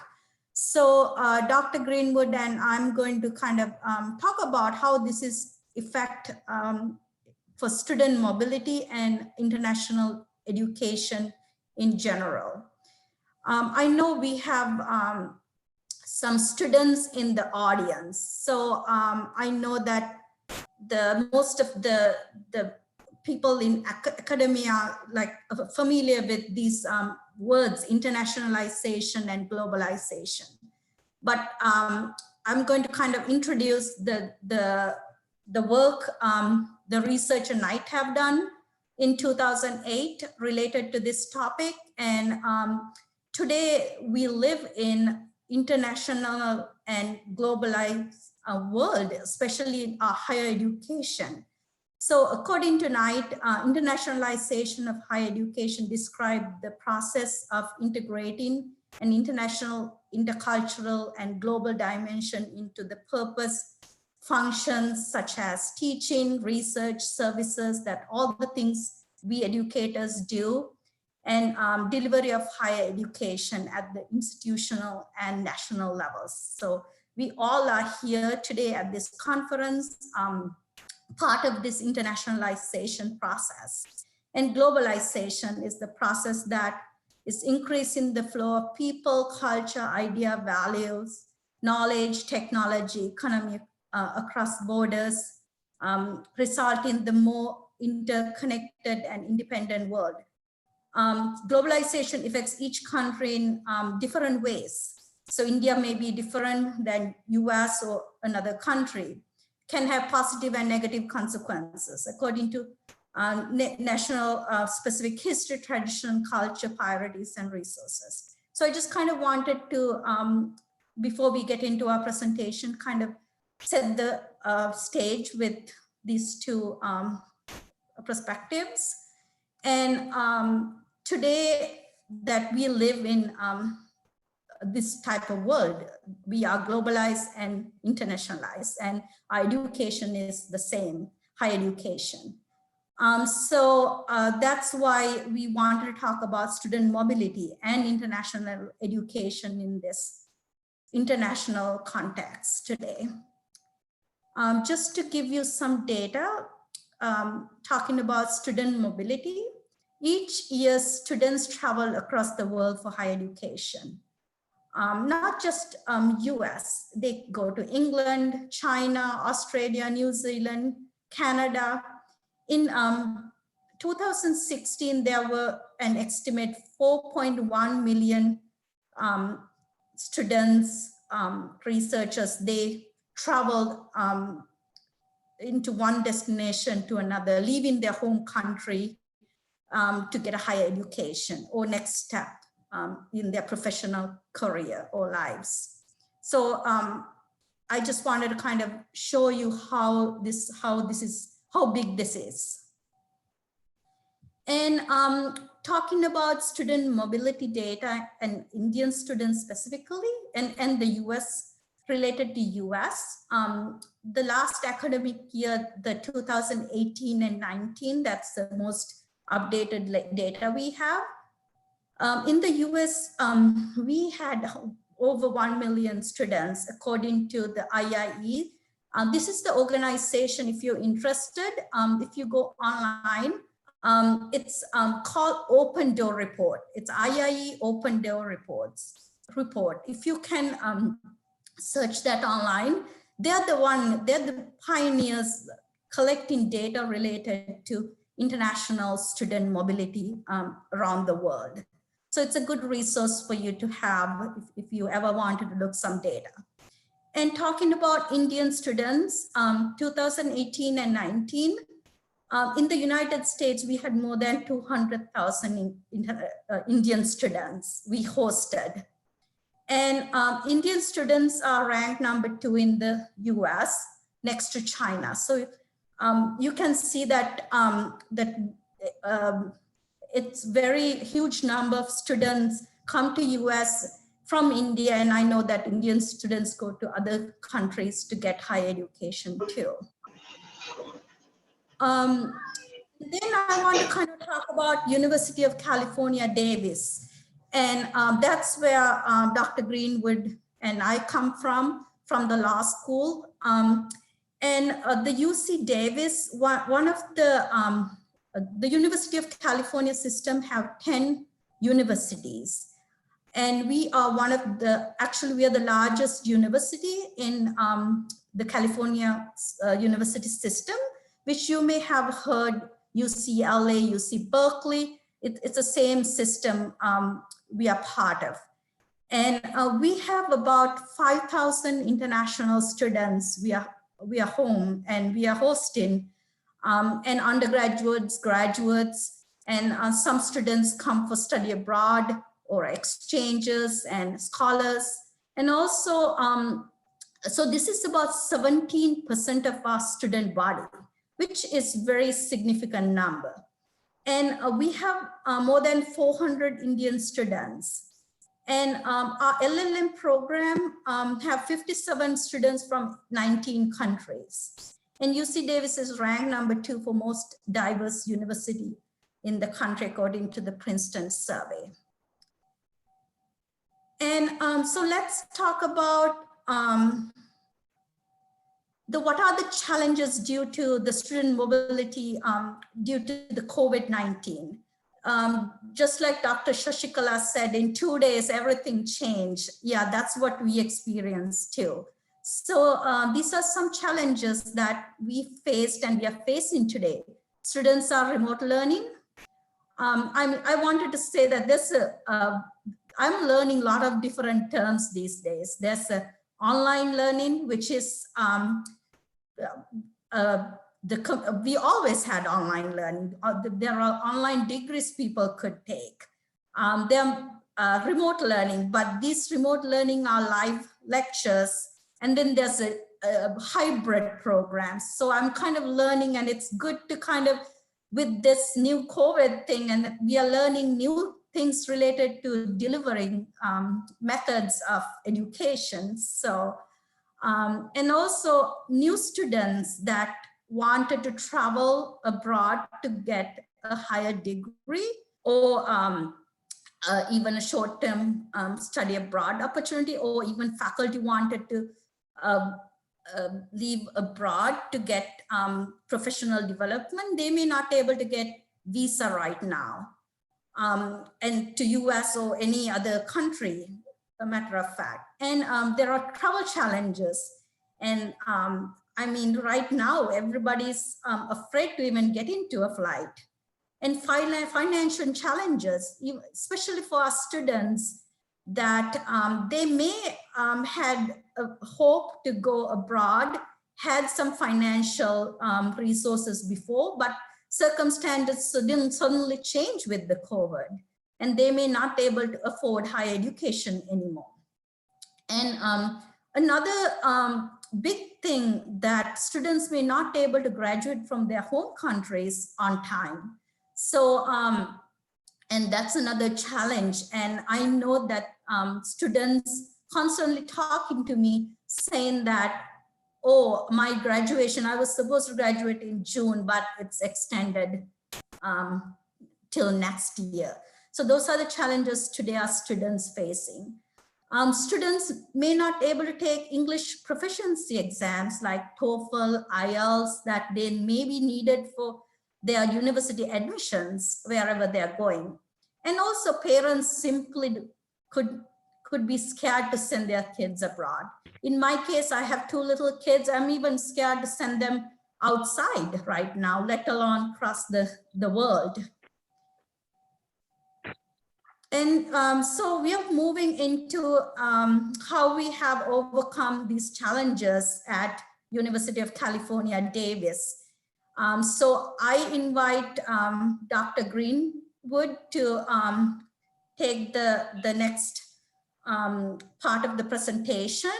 So Dr. Greenwood and I'm going to kind of talk about how this is effect for student mobility and international education in general. I know we have some students in the audience. So I know that most of the people in academia like familiar with these words, internationalization and globalization. But I'm going to kind of introduce the work the research and I have done in 2008 related to this topic. And today we live in international and globalized world, especially in higher education. So according to Knight, internationalization of higher education described the process of integrating an international, intercultural, and global dimension into the purpose functions such as teaching, research, services, that all the things we educators do, and delivery of higher education at the institutional and national levels. So we all are here today at this conference, part of this internationalization process. And globalization is the process that is increasing the flow of people, culture, idea, values, knowledge, technology, economy across borders, resulting in the more interconnected and independent world. Globalization affects each country in different ways. So India may be different than US or another country, can have positive and negative consequences according to national specific history, tradition, culture, priorities, and resources. So I just kind of wanted to, before we get into our presentation, kind of set the stage with these two perspectives. And today that we live in this type of world, we are globalized and internationalized, and our education is the same, higher education. That's why we wanted to talk about student mobility and international education in this international context today. Just to give you some data, talking about student mobility, each year students travel across the world for higher education. Not just US, they go to England, China, Australia, New Zealand, Canada. In 2016, there were an estimate 4.1 million students, researchers, they traveled into one destination to another, leaving their home country to get a higher education or next step in their professional career or lives. So I just wanted to kind of show you how big this is. And talking about student mobility data and Indian students specifically, and the US, related to US, the last academic year, the 2018 and 19, that's the most updated data we have. In the US, we had over 1 million students, according to the IIE. This is the organization, if you're interested, if you go online, it's called Open Door Report. It's IIE Open Door Report. If you can search that online, they're the pioneers collecting data related to international student mobility around the world. So it's a good resource for you to have if you ever wanted to look some data. And talking about Indian students, 2018 and 19, in the United States, we had more than 200,000 Indian students we hosted. And Indian students are ranked #2 in the US, next to China. So you can see that, it's very huge number of students come to US from India, and I know that Indian students go to other countries to get higher education too. Then I want to kind of talk about University of California, Davis. And that's where Dr. Greenwood and I come from the law school. And the UC Davis, one of the University of California system have 10 universities. And we are actually we are the largest university in the California university system, which you may have heard UCLA, UC Berkeley. It's the same system we are part of. And we have about 5,000 international students we are home and we are hosting, and undergraduates, graduates, and some students come for study abroad or exchanges and scholars. And also, so this is about 17% of our student body, which is very significant number. And we have more than 400 Indian students. And our LLM program have 57 students from 19 countries. And UC Davis is ranked #2 for most diverse university in the country, according to the Princeton survey. And so let's talk about what are the challenges due to the student mobility due to the COVID-19. Just like Dr. Shashikala said, in 2 days, everything changed. Yeah, that's what we experienced too. So these are some challenges that we faced and we are facing today. Students are remote learning. I wanted to say that I'm learning a lot of different terms these days. There's online learning, which is, we always had online learning. There are online degrees people could take. There are remote learning, but these remote learning are live lectures. And then there's a hybrid programs. So I'm kind of learning, and it's good to kind of, with this new COVID thing, and we are learning new things related to delivering methods of education. So, and also new students that wanted to travel abroad to get a higher degree or even a short-term study abroad opportunity, or even faculty wanted to uh, leave abroad to get professional development, they may not be able to get visa right now. And to US or any other country, a matter of fact. And there are travel challenges. And I mean, right now, everybody's afraid to even get into a flight. And financial challenges, especially for our students, that they may had a hope to go abroad, had some financial resources before, but circumstances didn't suddenly change with the COVID, and they may not be able to afford higher education anymore. And another big thing that students may not be able to graduate from their home countries on time. So, and that's another challenge. And I know that students constantly talking to me saying that, oh, my graduation, I was supposed to graduate in June, but it's extended till next year. So those are the challenges today our students facing. Students may not be able to take English proficiency exams like TOEFL, IELTS that they may be needed for their university admissions wherever they're going. And also parents simply could be scared to send their kids abroad. In my case, I have 2 little kids. I'm even scared to send them outside right now, let alone across the world. And so we are moving into how we have overcome these challenges at University of California, Davis. So I invite Dr. Greenwood to take the next part of the presentation.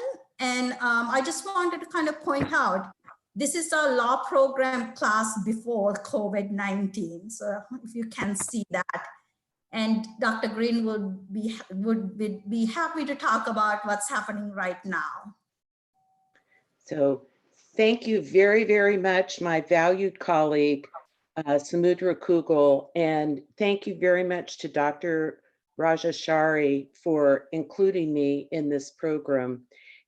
And I just wanted to kind of point out, this is our law program class before COVID-19. So if you can see that. And Dr. Green would be happy to talk about what's happening right now. So thank you very, very much, my valued colleague, Samudra Kugel, and thank you very much to Dr. Rajashari for including me in this program.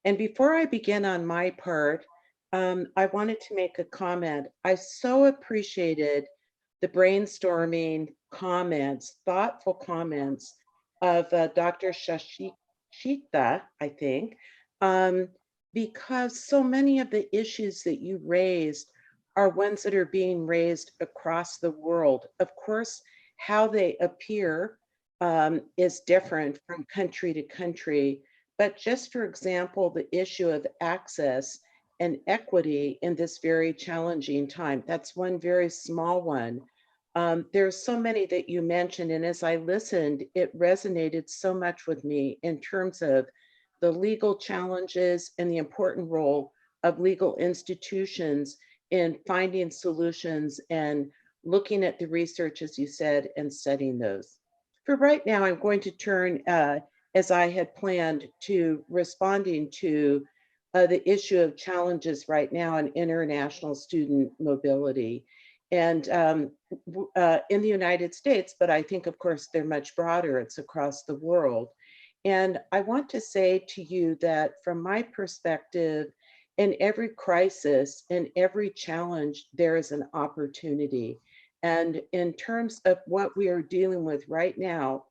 And before I begin on my part, I wanted to make a comment. I so appreciated the brainstorming comments, thoughtful comments of Dr. Shashita, I think, because so many of the issues that you raised are ones that are being raised across the world. Of course, how they appear is different from country to country, but just for example, the issue of access and equity in this very challenging time. That's one very small one. There's so many that you mentioned, and as I listened, it resonated so much with me in terms of the legal challenges and the important role of legal institutions in finding solutions and looking at the research, as you said, and studying those. For right now, I'm going to turn, as I had planned, to responding to the issue of challenges right now in international student mobility. And in the United States, but I think, of course, they're much broader. It's across the world. And I want to say to you that from my perspective, in every crisis, in every challenge, there is an opportunity. And in terms of what we are dealing with right now,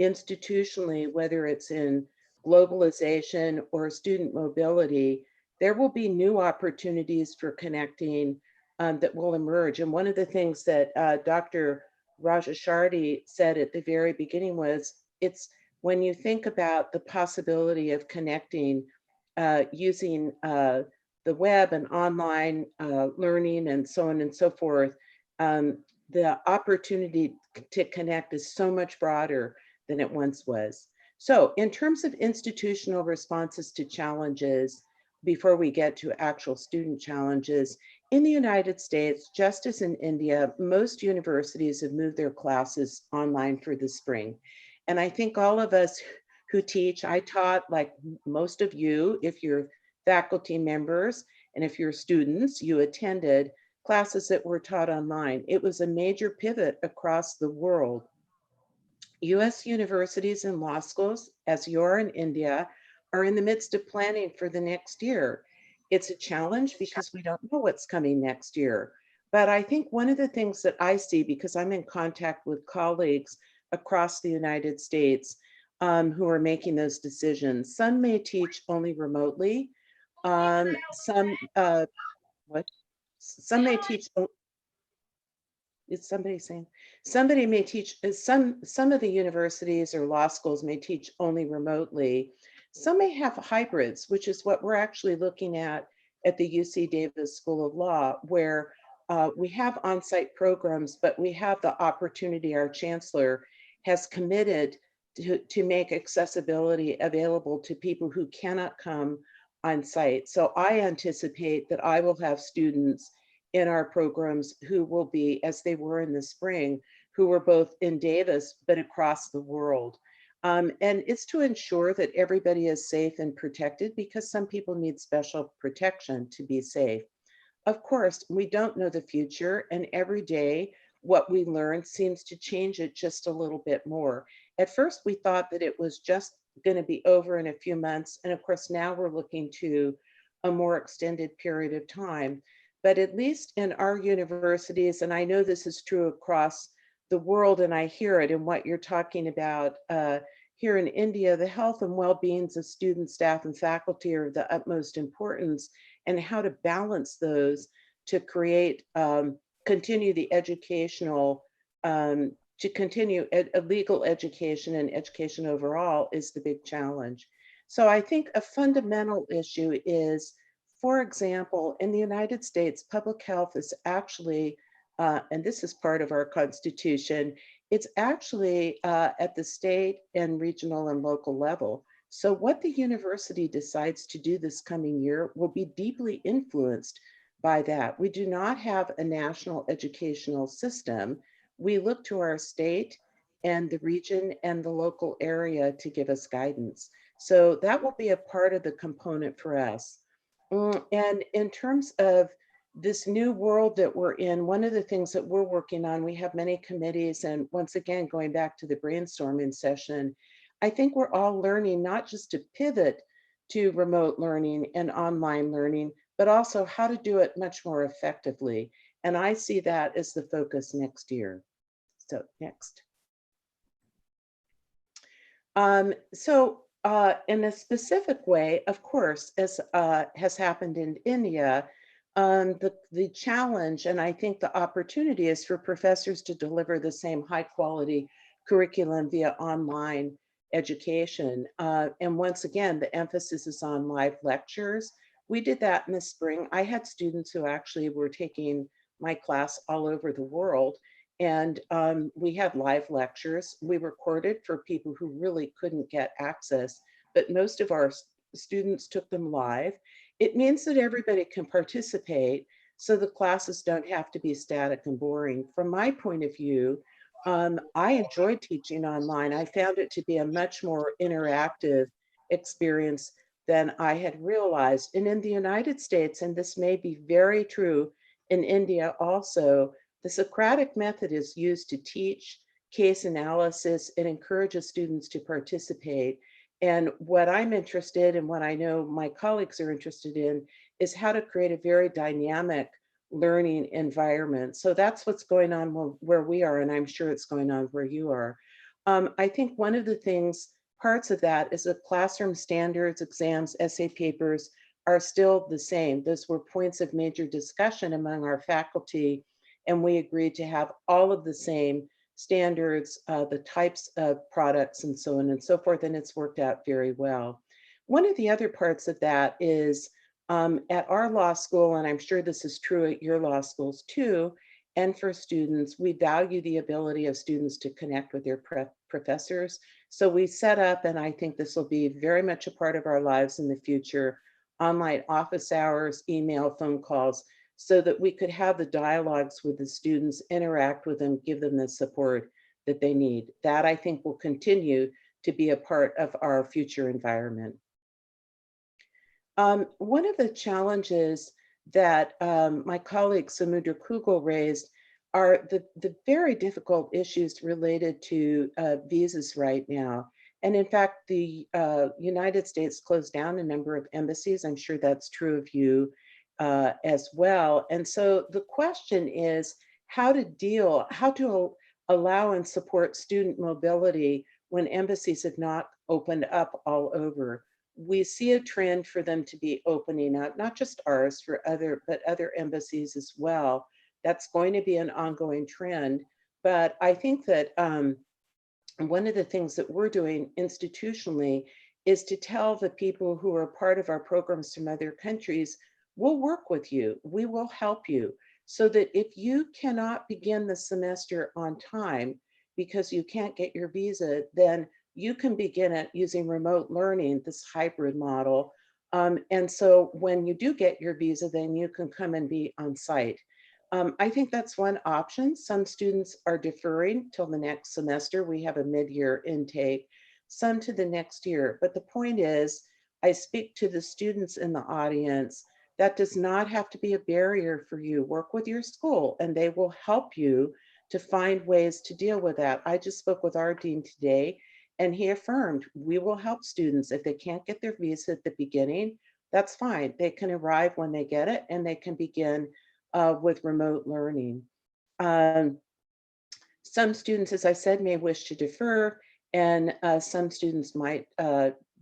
institutionally, whether it's in globalization or student mobility, there will be new opportunities for connecting that will emerge. And one of the things that Dr. Rajashardi said at the very beginning was, it's when you think about the possibility of connecting using the web and online learning and so on and so forth, the opportunity to connect is so much broader than it once was. So in terms of institutional responses to challenges, before we get to actual student challenges, in the United States, just as in India, most universities have moved their classes online for the spring. And I think all of us who teach, I taught like most of you, if you're faculty members, and if you're students, you attended classes that were taught online. It was a major pivot across the world. US universities and law schools, as you are in India, are in the midst of planning for the next year. It's a challenge because we don't know what's coming next year. But I think one of the things that I see, because I'm in contact with colleagues across the United States who are making those decisions, some may teach only remotely. Some some may teach. Is somebody saying? Somebody may teach. Some of the universities or law schools may teach only remotely. Some may have hybrids, which is what we're actually looking at the UC Davis School of Law, where we have on-site programs, but we have the opportunity. Our chancellor has committed to make accessibility available to people who cannot come on site. So I anticipate that I will have students in our programs who will be, as they were in the spring, who were both in Davis, but across the world. And it's to ensure that everybody is safe and protected, because some people need special protection to be safe. Of course, we don't know the future, and every day what we learn seems to change it just a little bit more. At first, we thought that it was just going to be over in a few months. And of course, now we're looking to a more extended period of time. But at least in our universities, and I know this is true across the world, and I hear it in what you're talking about here in India, the health and well-beings of students, staff, and faculty are of the utmost importance, and how to balance those to create, continue the educational, to continue a legal education and education overall is the big challenge. So I think a fundamental issue is, for example, in the United States, public health is actually, and this is part of our Constitution, it's actually at the state and regional and local level. So what the university decides to do this coming year will be deeply influenced by that. We do not have a national educational system. We look to our state and the region and the local area to give us guidance. So that will be a part of the component for us. And in terms of this new world that we're in, one of the things that we're working on, we have many committees, and once again, going back to the brainstorming session, I think we're all learning not just to pivot to remote learning and online learning, but also how to do it much more effectively. And I see that as the focus next year. So next. In a specific way, of course, as has happened in India, the challenge, and I think the opportunity, is for professors to deliver the same high quality curriculum via online education. And once again, the emphasis is on live lectures. We did that in the spring. I had students who actually were taking my class all over the world. And we had live lectures. We recorded for people who really couldn't get access, but most of our students took them live. It means that everybody can participate, so the classes don't have to be static and boring. From my point of view, I enjoyed teaching online. I found it to be a much more interactive experience than I had realized. And in the United States, and this may be very true in India also, the Socratic method is used to teach case analysis. It encourages students to participate. And what I'm interested in, what I know my colleagues are interested in, is how to create a very dynamic learning environment. So that's what's going on where we are, and I'm sure it's going on where you are. I think one of the things, parts of that, is that classroom standards, exams, essay papers are still the same. Those were points of major discussion among our faculty, and we agreed to have all of the same standards, the types of products, and so on and so forth, and it's worked out very well. One of the other parts of that is at our law school, and I'm sure this is true at your law schools too, and for students, we value the ability of students to connect with their professors. So we set up, and I think this will be very much a part of our lives in the future, online office hours, email, phone calls, so that we could have the dialogues with the students, interact with them, give them the support that they need. That, I think, will continue to be a part of our future environment. One of the challenges that my colleague Samudra Kugel raised are the very difficult issues related to visas right now. And in fact, the United States closed down a number of embassies. I'm sure that's true of you as well. And so the question is how to allow and support student mobility when embassies have not opened up all over. We see a trend for them to be opening up, not just ours, but other embassies as well. That's going to be an ongoing trend. But I think that one of the things that we're doing institutionally is to tell the people who are part of our programs from other countries, we'll work with you, we will help you, so that if you cannot begin the semester on time because you can't get your visa, then you can begin it using remote learning, this hybrid model. And so when you do get your visa, then you can come and be on site. I think that's one option. Some students are deferring till the next semester. We have a mid-year intake, some to the next year. But the point is, I speak to the students in the audience. That does not have to be a barrier for you. Work with your school and they will help you to find ways to deal with that. I just spoke with our dean today and he affirmed, we will help students. If they can't get their visa at the beginning, that's fine. They can arrive when they get it and they can begin with remote learning. Some students, as I said, may wish to defer, and some students might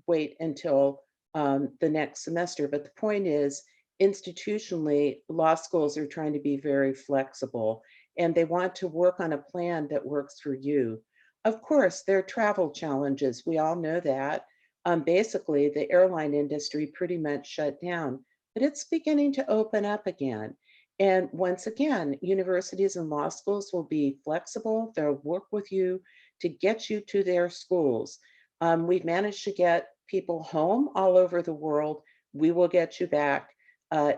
wait until the next semester. But the point is, institutionally, law schools are trying to be very flexible, and they want to work on a plan that works for you. Of course, there are travel challenges. We all know that. Basically, the airline industry pretty much shut down, but it's beginning to open up again. And once again, universities and law schools will be flexible. They'll work with you to get you to their schools. We've managed to get people home all over the world. We will get you back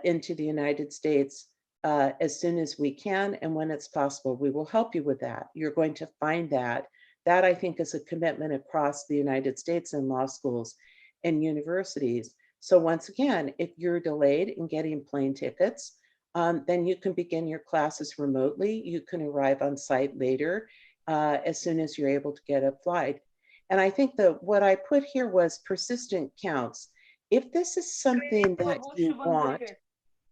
into the United States as soon as we can. And when it's possible, we will help you with that. You're going to find that. That, I think, is a commitment across the United States in law schools and universities. So once again, if you're delayed in getting plane tickets, then you can begin your classes remotely. You can arrive on site later as soon as you're able to get a flight. And I think that what I put here was persistent counts. If this is something that you want,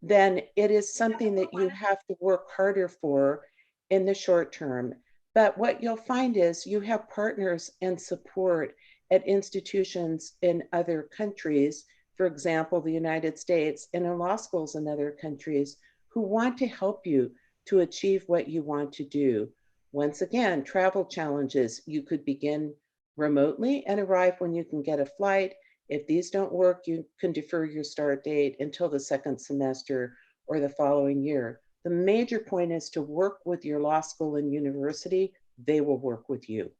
then it is something that you have to work harder for in the short term. But what you'll find is you have partners and support at institutions in other countries, for example, the United States, and in law schools in other countries, who want to help you to achieve what you want to do. Once again, travel challenges, you could begin remotely and arrive when you can get a flight. If these don't work, you can defer your start date until the second semester or the following year. The major point is to work with your law school and university. They will work with you.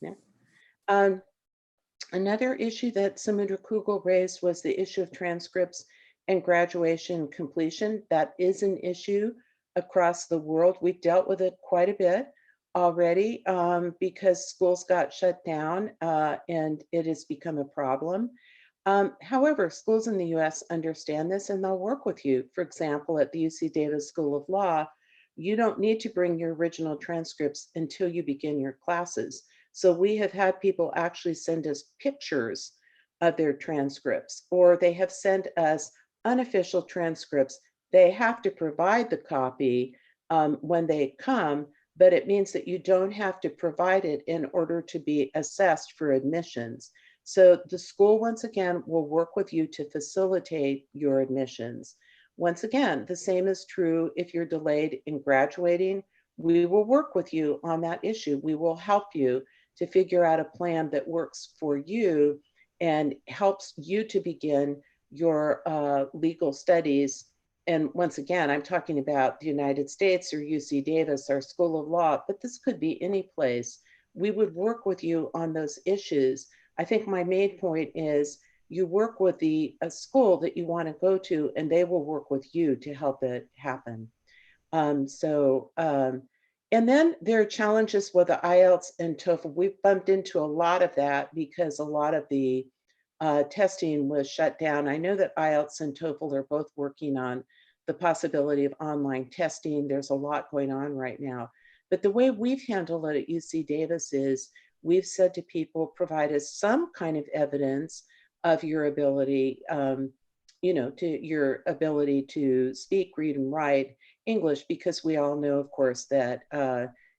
Yeah. Another issue that Samudra Kugel raised was the issue of transcripts and graduation completion. That is an issue across the world. We've dealt with it quite a bit already because schools got shut down and it has become a problem. However, schools in the US understand this and they'll work with you. For example, at the UC Davis School of Law, you don't need to bring your original transcripts until you begin your classes. So we have had people actually send us pictures of their transcripts, or they have sent us unofficial transcripts. They have to provide the copy when they come, but it means that you don't have to provide it in order to be assessed for admissions. So the school, once again, will work with you to facilitate your admissions. Once again, the same is true if you're delayed in graduating. We will work with you on that issue. We will help you to figure out a plan that works for you and helps you to begin your legal studies. And once again, I'm talking about the United States or UC Davis, our School of Law, but this could be any place. We would work with you on those issues. I think my main point is you work with the school that you want to go to, and they will work with you to help it happen. And then there are challenges with the IELTS and TOEFL. We've bumped into a lot of that because a lot of the testing was shut down. I know that IELTS and TOEFL are both working on the possibility of online testing. There's a lot going on right now. But the way we've handled it at UC Davis is we've said to people, provide us some kind of evidence of your ability, to your ability to speak, read, and write English, because we all know, of course, that,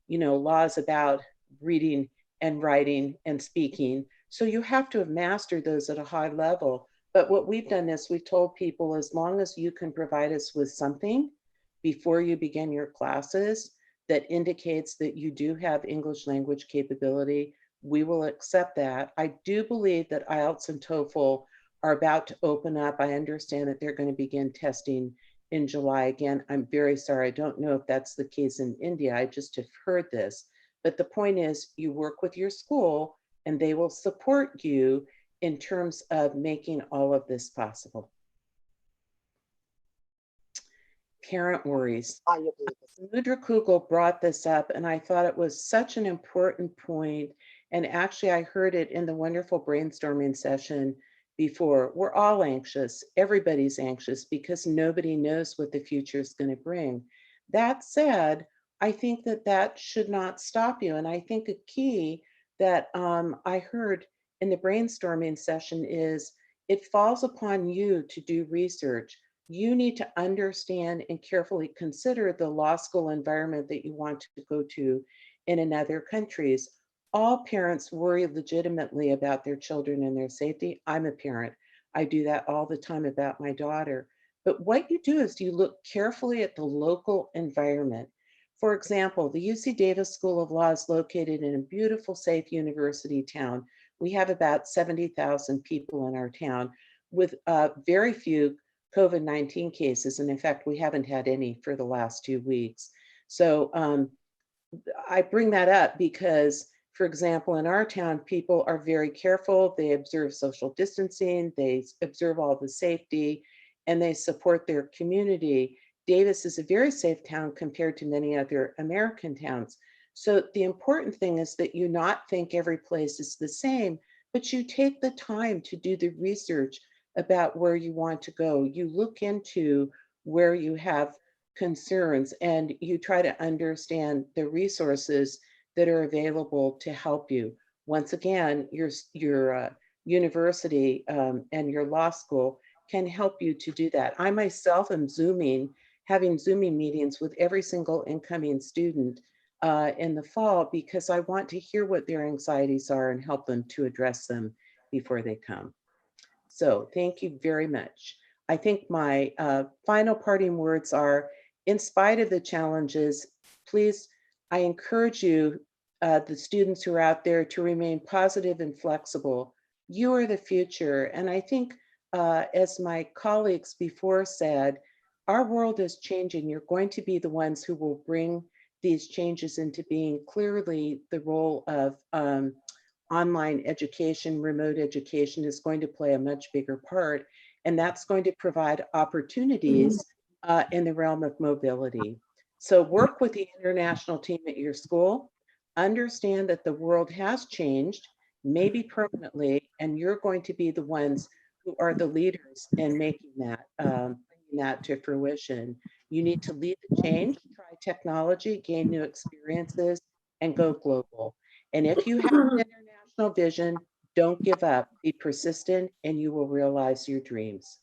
laws about reading and writing and speaking. So you have to have mastered those at a high level. But what we've done is we've told people, as long as you can provide us with something before you begin your classes that indicates that you do have English language capability, we will accept that. I do believe that IELTS and TOEFL are about to open up. I understand that they're going to begin testing in July. Again, I'm very sorry. I don't know if that's the case in India. I just have heard this. But the point is, you work with your school and they will support you in terms of making all of this possible. Parent worries. Samudra Kugel brought this up, and I thought it was such an important point. And actually, I heard it in the wonderful brainstorming session before. We're all anxious. Everybody's anxious because nobody knows what the future is going to bring. That said, I think that that should not stop you. And I think a key that I heard in the brainstorming session is it falls upon you to do research. You need to understand and carefully consider the law school environment that you want to go to in other countries. All parents worry legitimately about their children and their safety. I'm a parent. I do that all the time about my daughter. But what you do is you look carefully at the local environment. For example, the UC Davis School of Law is located in a beautiful, safe university town. We have about 70,000 people in our town with very few COVID-19 cases. And in fact, we haven't had any for the last 2 weeks. So I bring that up because, for example, in our town, people are very careful. They observe social distancing, they observe all the safety, and they support their community. Davis is a very safe town compared to many other American towns. So the important thing is that you not think every place is the same, but you take the time to do the research about where you want to go. You look into where you have concerns and you try to understand the resources that are available to help you. Once again, your university and your law school can help you to do that. I myself am having Zooming meetings with every single incoming student in the fall because I want to hear what their anxieties are and help them to address them before they come. So thank you very much. I think my final parting words are, in spite of the challenges, please, I encourage you, the students who are out there, to remain positive and flexible. You are the future. And I think, as my colleagues before said, our world is changing. You're going to be the ones who will bring these changes into being. Clearly, the role of online education, remote education is going to play a much bigger part, and that's going to provide opportunities in the realm of mobility. So work with the international team at your school, understand that the world has changed, maybe permanently, and you're going to be the ones who are the leaders in making that, bringing that to fruition. You need to lead the change, try technology, gain new experiences, and go global. And if you have an international vision, don't give up, be persistent, and you will realize your dreams.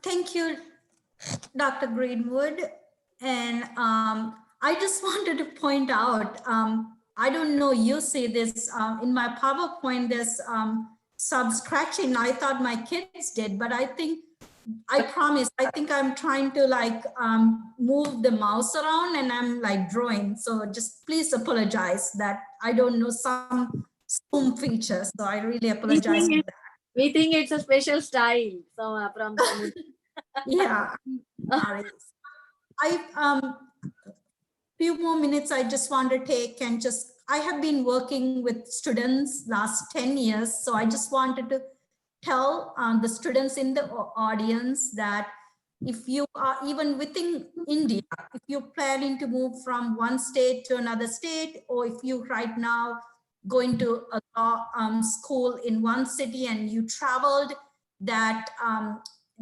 Thank you, Dr. Greenwood. And I just wanted to point out, I don't know, you see this in my PowerPoint, there's scratching. I thought my kids did, but I think, I promise, I think I'm trying to like move the mouse around and I'm like drawing. So just please apologize that I don't know some Zoom features. So I really apologize for that. We think it's a special style. So from Yeah. Sorry. Few more minutes I just want to take and just, I have been working with students last 10 years. So I just wanted to tell the students in the audience that if you are even within India, if you're planning to move from one state to another state, or if you right now going to a law school in one city and you traveled, that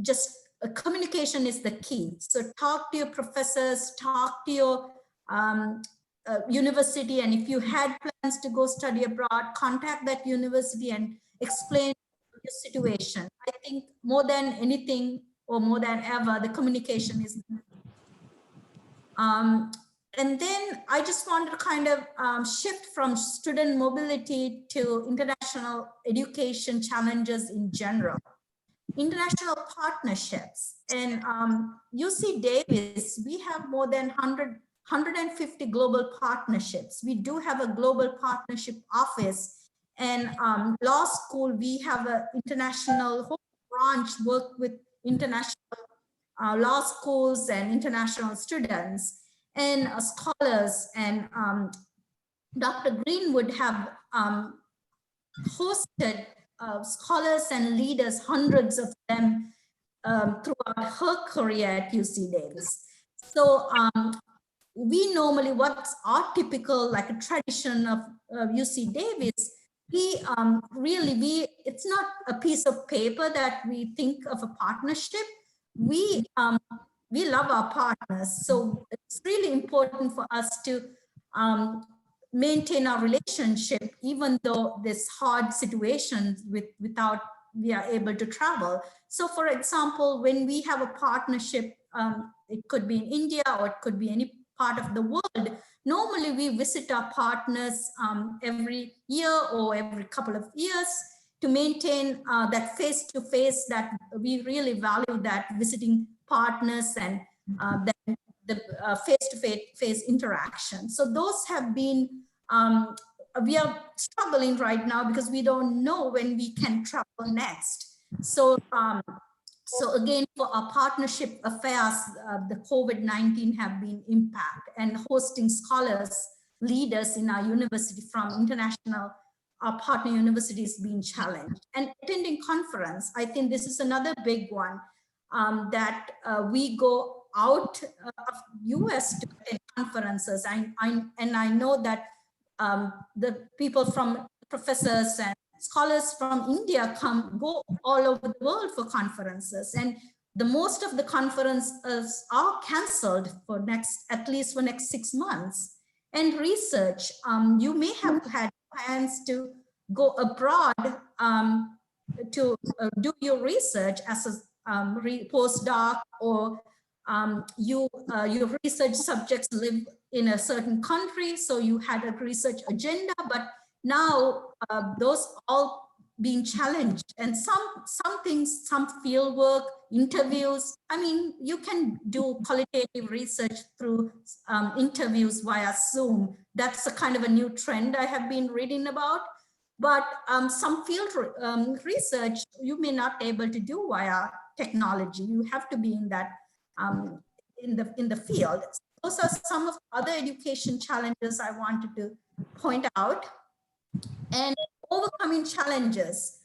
just communication is the key. So talk to your professors, talk to your university, and if you had plans to go study abroad, contact that university and explain your situation. I think more than anything or more than ever, the communication is. And then I just wanted to kind of shift from student mobility to international education challenges in general. International partnerships. And UC Davis, we have more than 150 global partnerships. We do have a global partnership office. And law school, we have an international whole branch work with international law schools and international students and scholars. And Dr. Greenwood have hosted scholars and leaders, hundreds of them throughout her career at UC Davis. So we normally, what's our typical, like a tradition of UC Davis, we it's not a piece of paper that we think of a partnership. We love our partners. So it's really important for us to maintain our relationship, even though there's hard situations without we are able to travel. So for example, when we have a partnership, it could be in India or it could be any part of the world. Normally we visit our partners every year or every couple of years to maintain that face-to-face, that we really value that visiting partners and the face-to-face interaction. So those have been, we are struggling right now because we don't know when we can travel next. So, so again, for our partnership affairs, the COVID-19 have been impact, and hosting scholars, leaders in our university from international, our partner universities being challenged. And attending conference, I think this is another big one, that we go out of US to attend conferences. And I know that the people from professors and scholars from India go all over the world for conferences, and the most of the conferences are canceled for at least for next 6 months. And research, you may have had plans to go abroad to do your research as a postdoc, or your research subjects live in a certain country, so you had a research agenda, but now those all being challenged. And some things, some field work, interviews, I mean, you can do qualitative research through interviews via Zoom. That's a kind of a new trend I have been reading about. But some field research you may not be able to do via technology. You have to be in that in the field. Those are some of the other education challenges I wanted to point out. And overcoming challenges.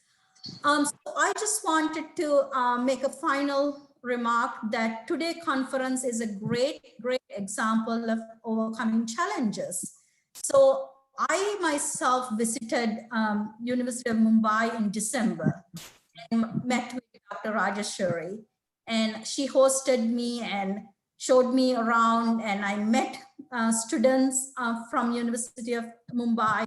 So I just wanted to make a final remark that today conference is a great example of overcoming challenges. So I myself visited University of Mumbai in December and met with Dr. Rajeshwari, and she hosted me and showed me around, and I met students from University of Mumbai,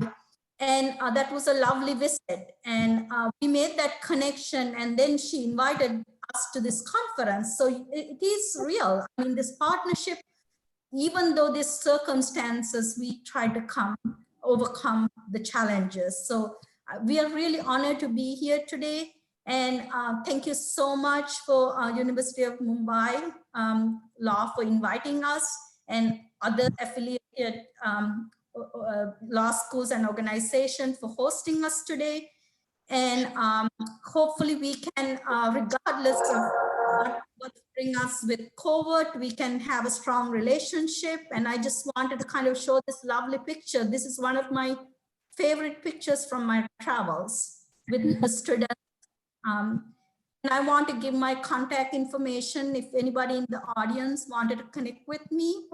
and that was a lovely visit, and we made that connection, and then she invited us to this conference. So it is real. I mean, this partnership, even though these circumstances, we try to overcome the challenges. So we are really honored to be here today. And thank you so much for University of Mumbai Law for inviting us, and other affiliated law schools and organizations for hosting us today. And hopefully we can, regardless of what brings us with COVID, we can have a strong relationship. And I just wanted to kind of show this lovely picture. This is one of my favorite pictures from my travels with the students. And I want to give my contact information if anybody in the audience wanted to connect with me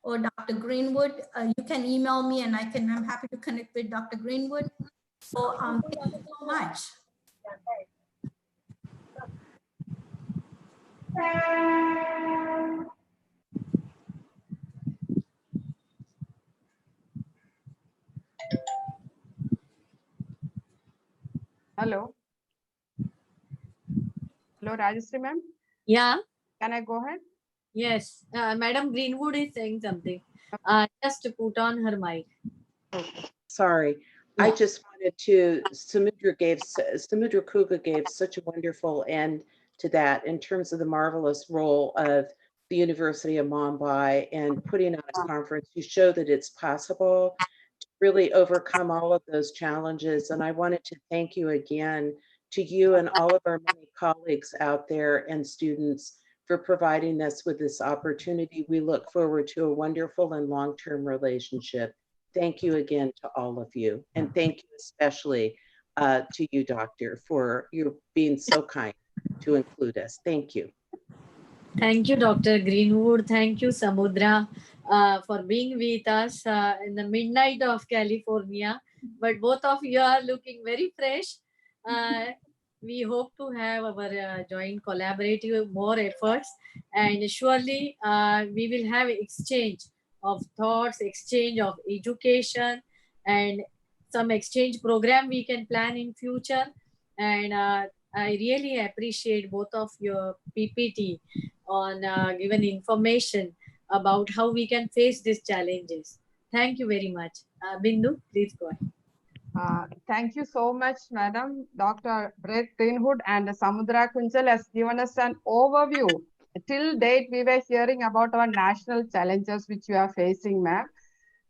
or Dr. Greenwood, you can email me and I'm happy to connect with Dr. Greenwood. So thank you so much. Hello. Hello, Rajeshri ma'am. Yeah. Can I go ahead? Yes. Madam Greenwood is saying something. Just to put on her mic. Sorry, I just wanted to, Samudra Kuga gave such a wonderful end to that in terms of the marvelous role of the University of Mumbai and putting on a conference to show that it's possible to really overcome all of those challenges. And I wanted to thank you again, to you and all of our many colleagues out there and students, for providing us with this opportunity. We look forward to a wonderful and long-term relationship. Thank you again to all of you. And thank you especially to you, Doctor, for you being so kind to include us. Thank you. Thank you, Dr. Greenwood. Thank you, Samudra, for being with us in the midnight of California. But both of you are looking very fresh. We hope to have our joint collaborative more efforts, and surely we will have exchange of thoughts, exchange of education, and some exchange program we can plan in future. And I really appreciate both of your PPT on given information about how we can face these challenges. Thank you very much. Bindu, please go ahead. Thank you so much, Madam. Dr. Brett Greenwood and Samudra Kunjal has given us an overview. Till date, we were hearing about our national challenges which we are facing, ma'am.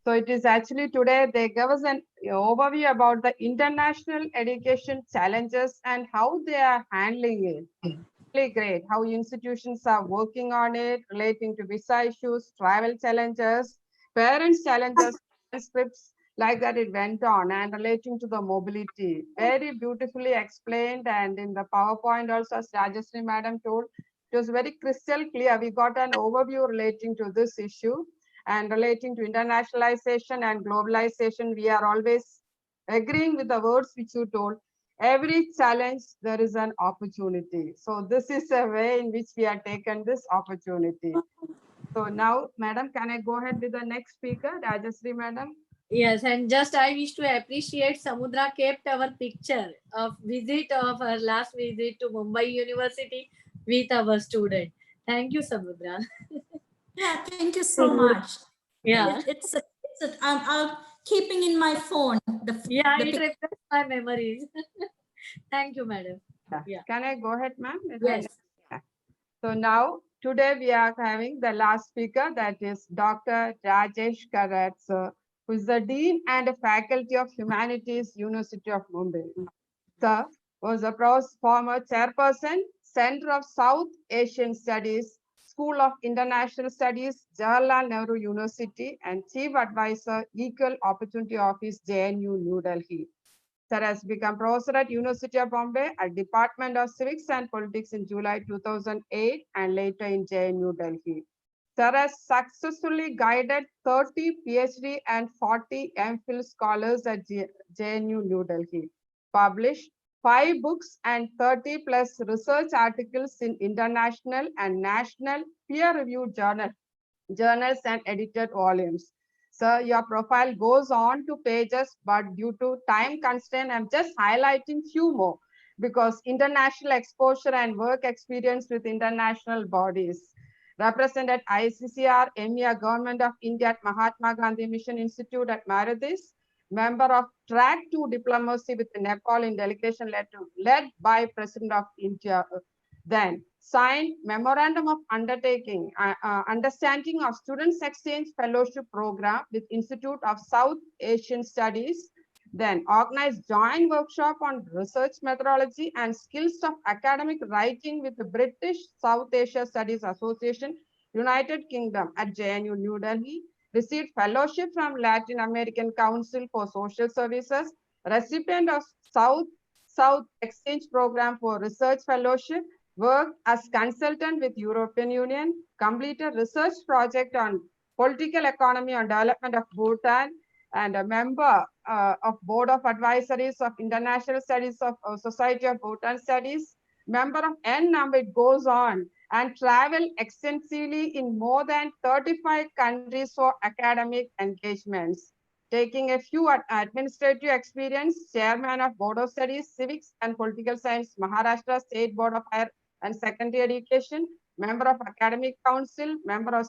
So it is actually today they gave us an overview about the international education challenges and how they are handling it. Really great how institutions are working on it, relating to visa issues, travel challenges, parents challenges, transcripts, like that it went on, and relating to the mobility. Very beautifully explained, and in the PowerPoint also, as Rajeshri Madam told, it was very crystal clear. We got an overview relating to this issue, and relating to internationalization and globalization. We are always agreeing with the words which you told. Every challenge, there is an opportunity. So this is a way in which we are taken this opportunity. So now, Madam, can I go ahead with the next speaker, Rajeshri Madam? Yes, and just I wish to appreciate Samudra kept our picture of visit of her last visit to Mumbai University with our student. Thank you, Samudra. Yeah, thank you so much. Yeah. I'm keeping in my phone. It refreshes my memories. Thank you, madam. Yeah. Can I go ahead, ma'am? Yes. Yeah. So now, today we are having the last speaker, that is Dr. Rajesh Trees, who is the Dean and Faculty of Humanities, University of Mumbai. Sir was a former chairperson, Center of South Asian Studies, School of International Studies, Jawaharlal Nehru University, and Chief Advisor, Equal Opportunity Office, JNU, New Delhi. Sir has become professor at University of Bombay at Department of Civics and Politics in July 2008 and later in JNU, Delhi. Sir has successfully guided 30 PhD and 40 MPhil scholars at JNU, New Delhi. Published 5 books and 30 plus research articles in international and national peer-reviewed journals and edited volumes. Sir, your profile goes on to pages, but due to time constraint, I'm just highlighting few more because international exposure and work experience with international bodies. Represented ICCR, EMEA, Government of India at Mahatma Gandhi Mission Institute at Mauritius, member of Track 2 Diplomacy with Nepal in delegation led by President of India. Then signed Memorandum of Understanding of Students Exchange Fellowship Program with Institute of South Asian Studies. Then organized joint workshop on research methodology and skills of academic writing with the British South Asia Studies Association, United Kingdom at JNU, New Delhi. Received fellowship from Latin American Council for Social Services, recipient of South Exchange Program for Research Fellowship, worked as consultant with European Union, completed research project on political economy and development of Bhutan, and a member of Board of Advisories of International Studies of Society of Bhutan Studies, member of N number, it goes on, and travel extensively in more than 35 countries for academic engagements. Taking a few administrative experience, chairman of Board of Studies, Civics and Political Science, Maharashtra State Board of Higher and Secondary Education, member of Academic Council, member of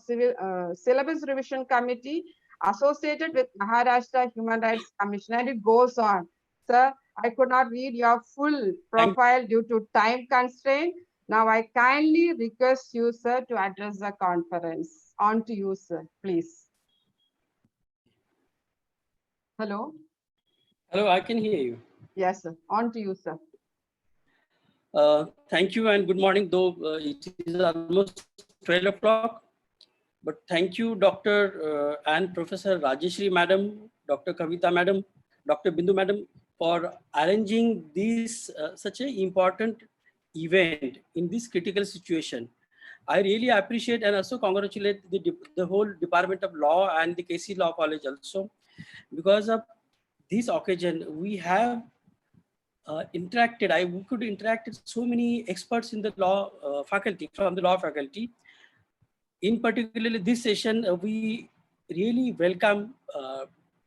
Syllabus Revision Committee, associated with Maharashtra Human Rights Commission, and it goes on. Sir, I could not read your full profile due to time constraint. Now I kindly request you, sir, to address the conference. On to you, sir, please. Hello? Hello, I can hear you. Yes, sir. On to you, sir. Thank you and good morning, though it is almost 12 o'clock. But thank you, Dr. And Professor Rajeshri Madam, Dr. Kavita Madam, Dr. Bindu Madam, for arranging this such an important event in this critical situation. I really appreciate and also congratulate the whole Department of Law and the KC Law College also. Because of this occasion, we have interacted. We could interact with so many experts in the law faculty, from the law faculty. In particularly this session, we really welcome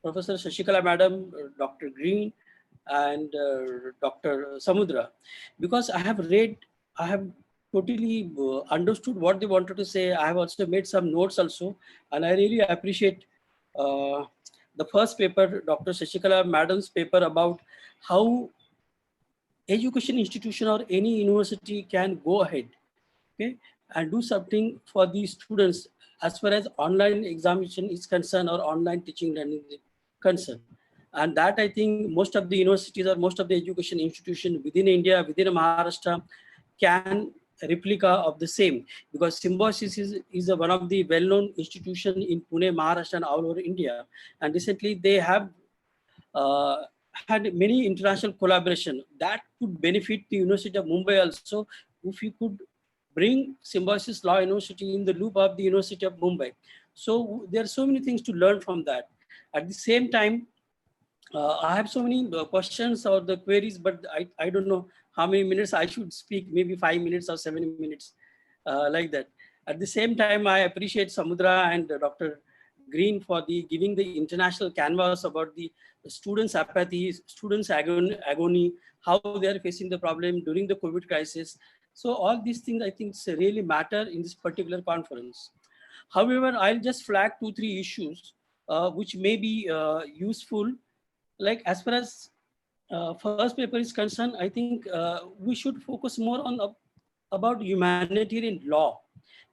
Professor Shashikala Madam, Dr. Green, and Dr. Samudra, because I have totally understood what they wanted to say. I have also made some notes also, and I really appreciate the first paper, Dr. Shashikala Madam's paper, about how education institution or any university can go ahead, okay, and do something for these students as far as online examination is concerned or online teaching learning is concerned. And that I think most of the universities or most of the education institution within India, within Maharashtra, can replica of the same, because Symbiosis is one of the well-known institution in Pune, Maharashtra, and all over India. And recently they have had many international collaboration that could benefit the University of Mumbai also, if you could bring Symbiosis Law University in the loop of the University of Mumbai. So there are so many things to learn from that. At the same time, I have so many questions or the queries, but I don't know how many minutes I should speak, maybe 5 minutes or 7 minutes, like that. At the same time, I appreciate Samudra and Dr. Green for giving the international canvas about the students' apathy, students' agony, how they are facing the problem during the COVID crisis. So all these things I think really matter in this particular conference. However, I'll just flag 2-3 issues which may be useful. Like as far as first paper is concerned, I think we should focus more on about humanitarian law,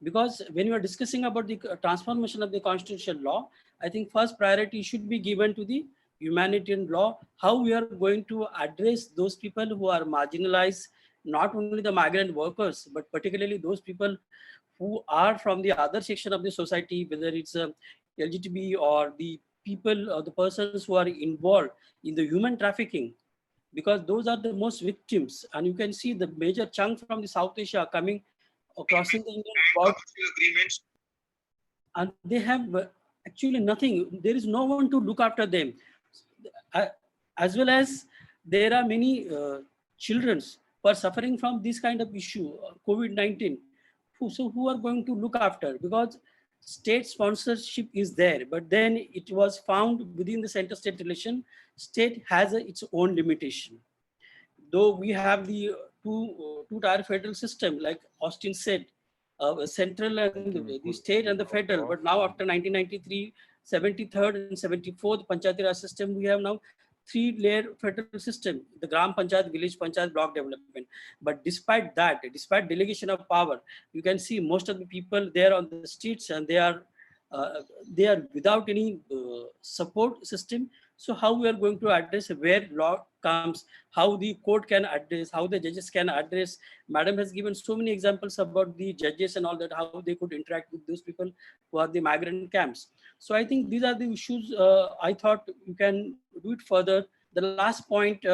because when you are discussing about the transformation of the constitutional law, I think first priority should be given to the humanitarian law, how we are going to address those people who are marginalized, not only the migrant workers, but particularly those people who are from the other section of the society, whether it's LGTB or the people or the persons who are involved in the human trafficking, because those are the most victims. And you can see the major chunk from the South Asia coming crossing the Indian border, and they have actually nothing. There is no one to look after them, as well as there are many children who are suffering from this kind of issue, COVID-19. Who are going to look after? Because state sponsorship is there, but then it was found within the center-state relation, state has its own limitation. Though we have the two-tier federal system, like Austin said, central and the state and the federal, but now after 1993, 73rd and 74th Panchayati Raj system, we have now 3-layer federal system, the Gram Panchayat, Village Panchayat, Block Development. But despite that, despite delegation of power, you can see most of the people there on the streets, and they are without any support system. So how we are going to address where law comes, how the court can address, how the judges can address. Madam has given so many examples about the judges and all that, how they could interact with those people who are the migrant camps. So I think these are the issues I thought you can do it further. The last point,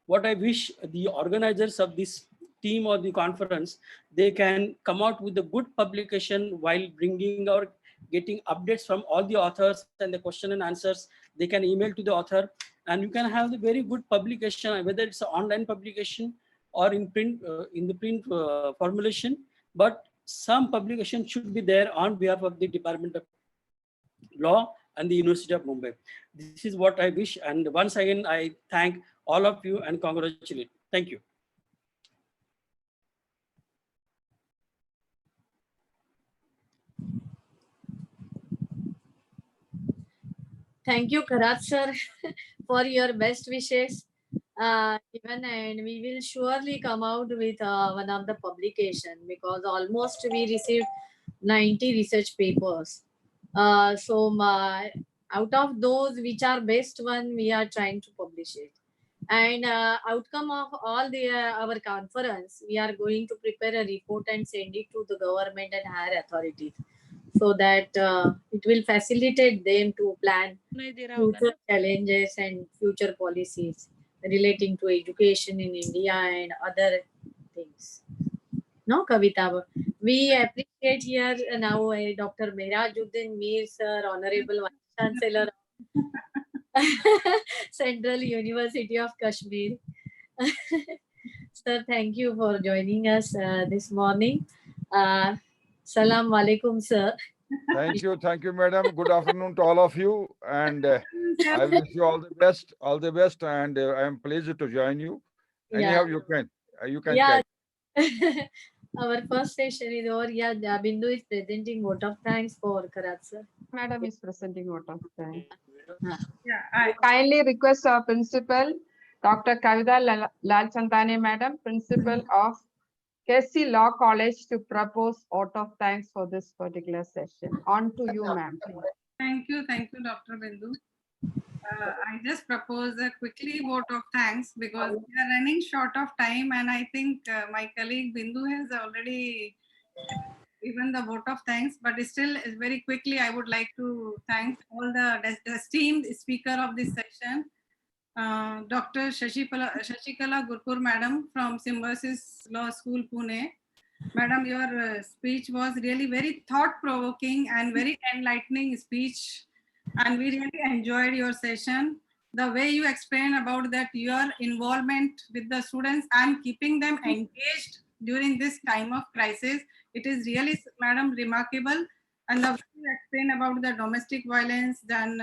what I wish the organizers of this team or the conference, they can come out with a good publication while bringing our getting updates from all the authors and the question and answers. They can email to the author, and you can have the very good publication, whether it's an online publication or in print, in the print formulation. But some publication should be there on behalf of the Department of Law and the University of Mumbai. This is what I wish. And once again, I thank all of you and congratulate. Thank you. Thank you, Karat sir, for your best wishes. Even and we will surely come out with one of the publication, because almost we received 90 research papers. Out of those, which are best one, we are trying to publish it. And outcome of all the our conference, we are going to prepare a report and send it to the government and higher authorities, so that it will facilitate them to plan future challenges and future policies relating to education in India and other things. No, Kavita? We appreciate here now Dr. Mehrajuddin Mir sir, Honorable Vice Chancellor, Central University of Kashmir. Sir, thank you for joining us this morning. Salam alaikum, sir. Thank you, madam. Good afternoon to all of you, and I wish you all the best, and I am pleased to join you. Anyhow, you can Yeah. catch. Our first session is over. Yeah, Bindu is presenting vote of thanks for Karat, sir. Madam is presenting vote of thanks. Yeah, Kindly request our principal, Dr. Kavita Lalchandani, madam, principal of KC Law College, to propose vote of thanks for this particular session. On to you, ma'am. Thank you, Dr. Bindu. I just propose a quickly vote of thanks, because we are running short of time, and I think my colleague Bindu has already given the vote of thanks, but still very quickly I would like to thank all the esteemed speaker of this session, Dr. Shashikala Gurpur madam from Symbiosis Law School, Pune. Madam, your speech was really very thought-provoking and very enlightening speech, and we really enjoyed your session. The way you explained about that your involvement with the students and keeping them engaged during this time of crisis, it is really, madam, remarkable. And the way you explained about the domestic violence, then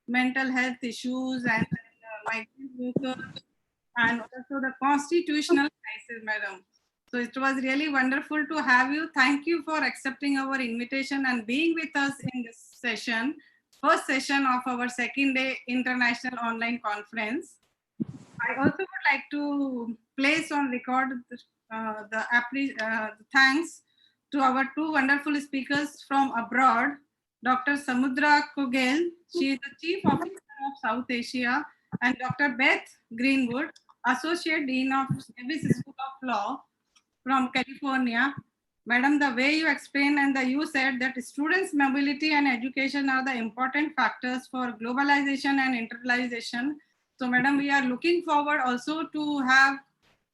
mental health issues, and migrant workers, and also the constitutional crisis, madam. So it was really wonderful to have you. Thank you for accepting our invitation and being with us in this session, first session of our second day international online conference. I also would like to place on record the thanks to our two wonderful speakers from abroad, Dr. Samudra Kogel, she is the Chief Officer of South Asia, and Dr. Beth Greenwood, Associate Dean of Davis School of Law from California. Madam, the way you explained and you said that students' mobility and education are the important factors for globalization and internationalization. So, madam, we are looking forward also to have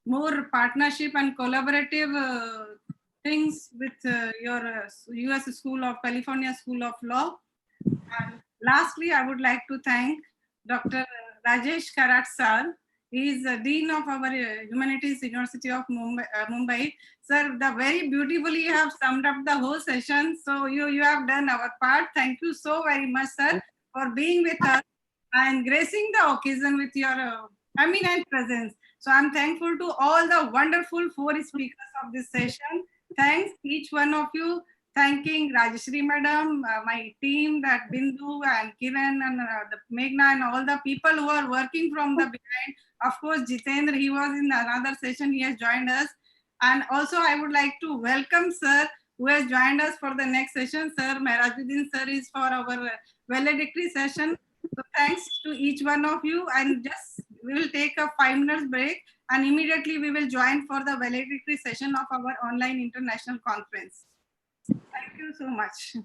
more partnership and collaborative things with your US School of California School of Law. And lastly, I would like to thank Dr. Rajesh Karat sir. He is the Dean of our Humanities University of Mumbai. Sir, the very beautifully you have summed up the whole session. So you have done our part. Thank you so very much, sir, for being with us and gracing the occasion with your eminent presence. So I'm thankful to all the wonderful four speakers of this session. Thanks each one of you. Thanking Rajeshri madam, my team, that Bindu and Kiran and the Meghna and all the people who are working from the behind. Of course, Jitendra, he was in another session, he has joined us. And also I would like to welcome sir, who has joined us for the next session. Sir Mehrajuddin sir is for our valedictory session. So thanks to each one of you, and just we will take a 5 minutes break and immediately we will join for the valedictory session of our online international conference. Thank you so much.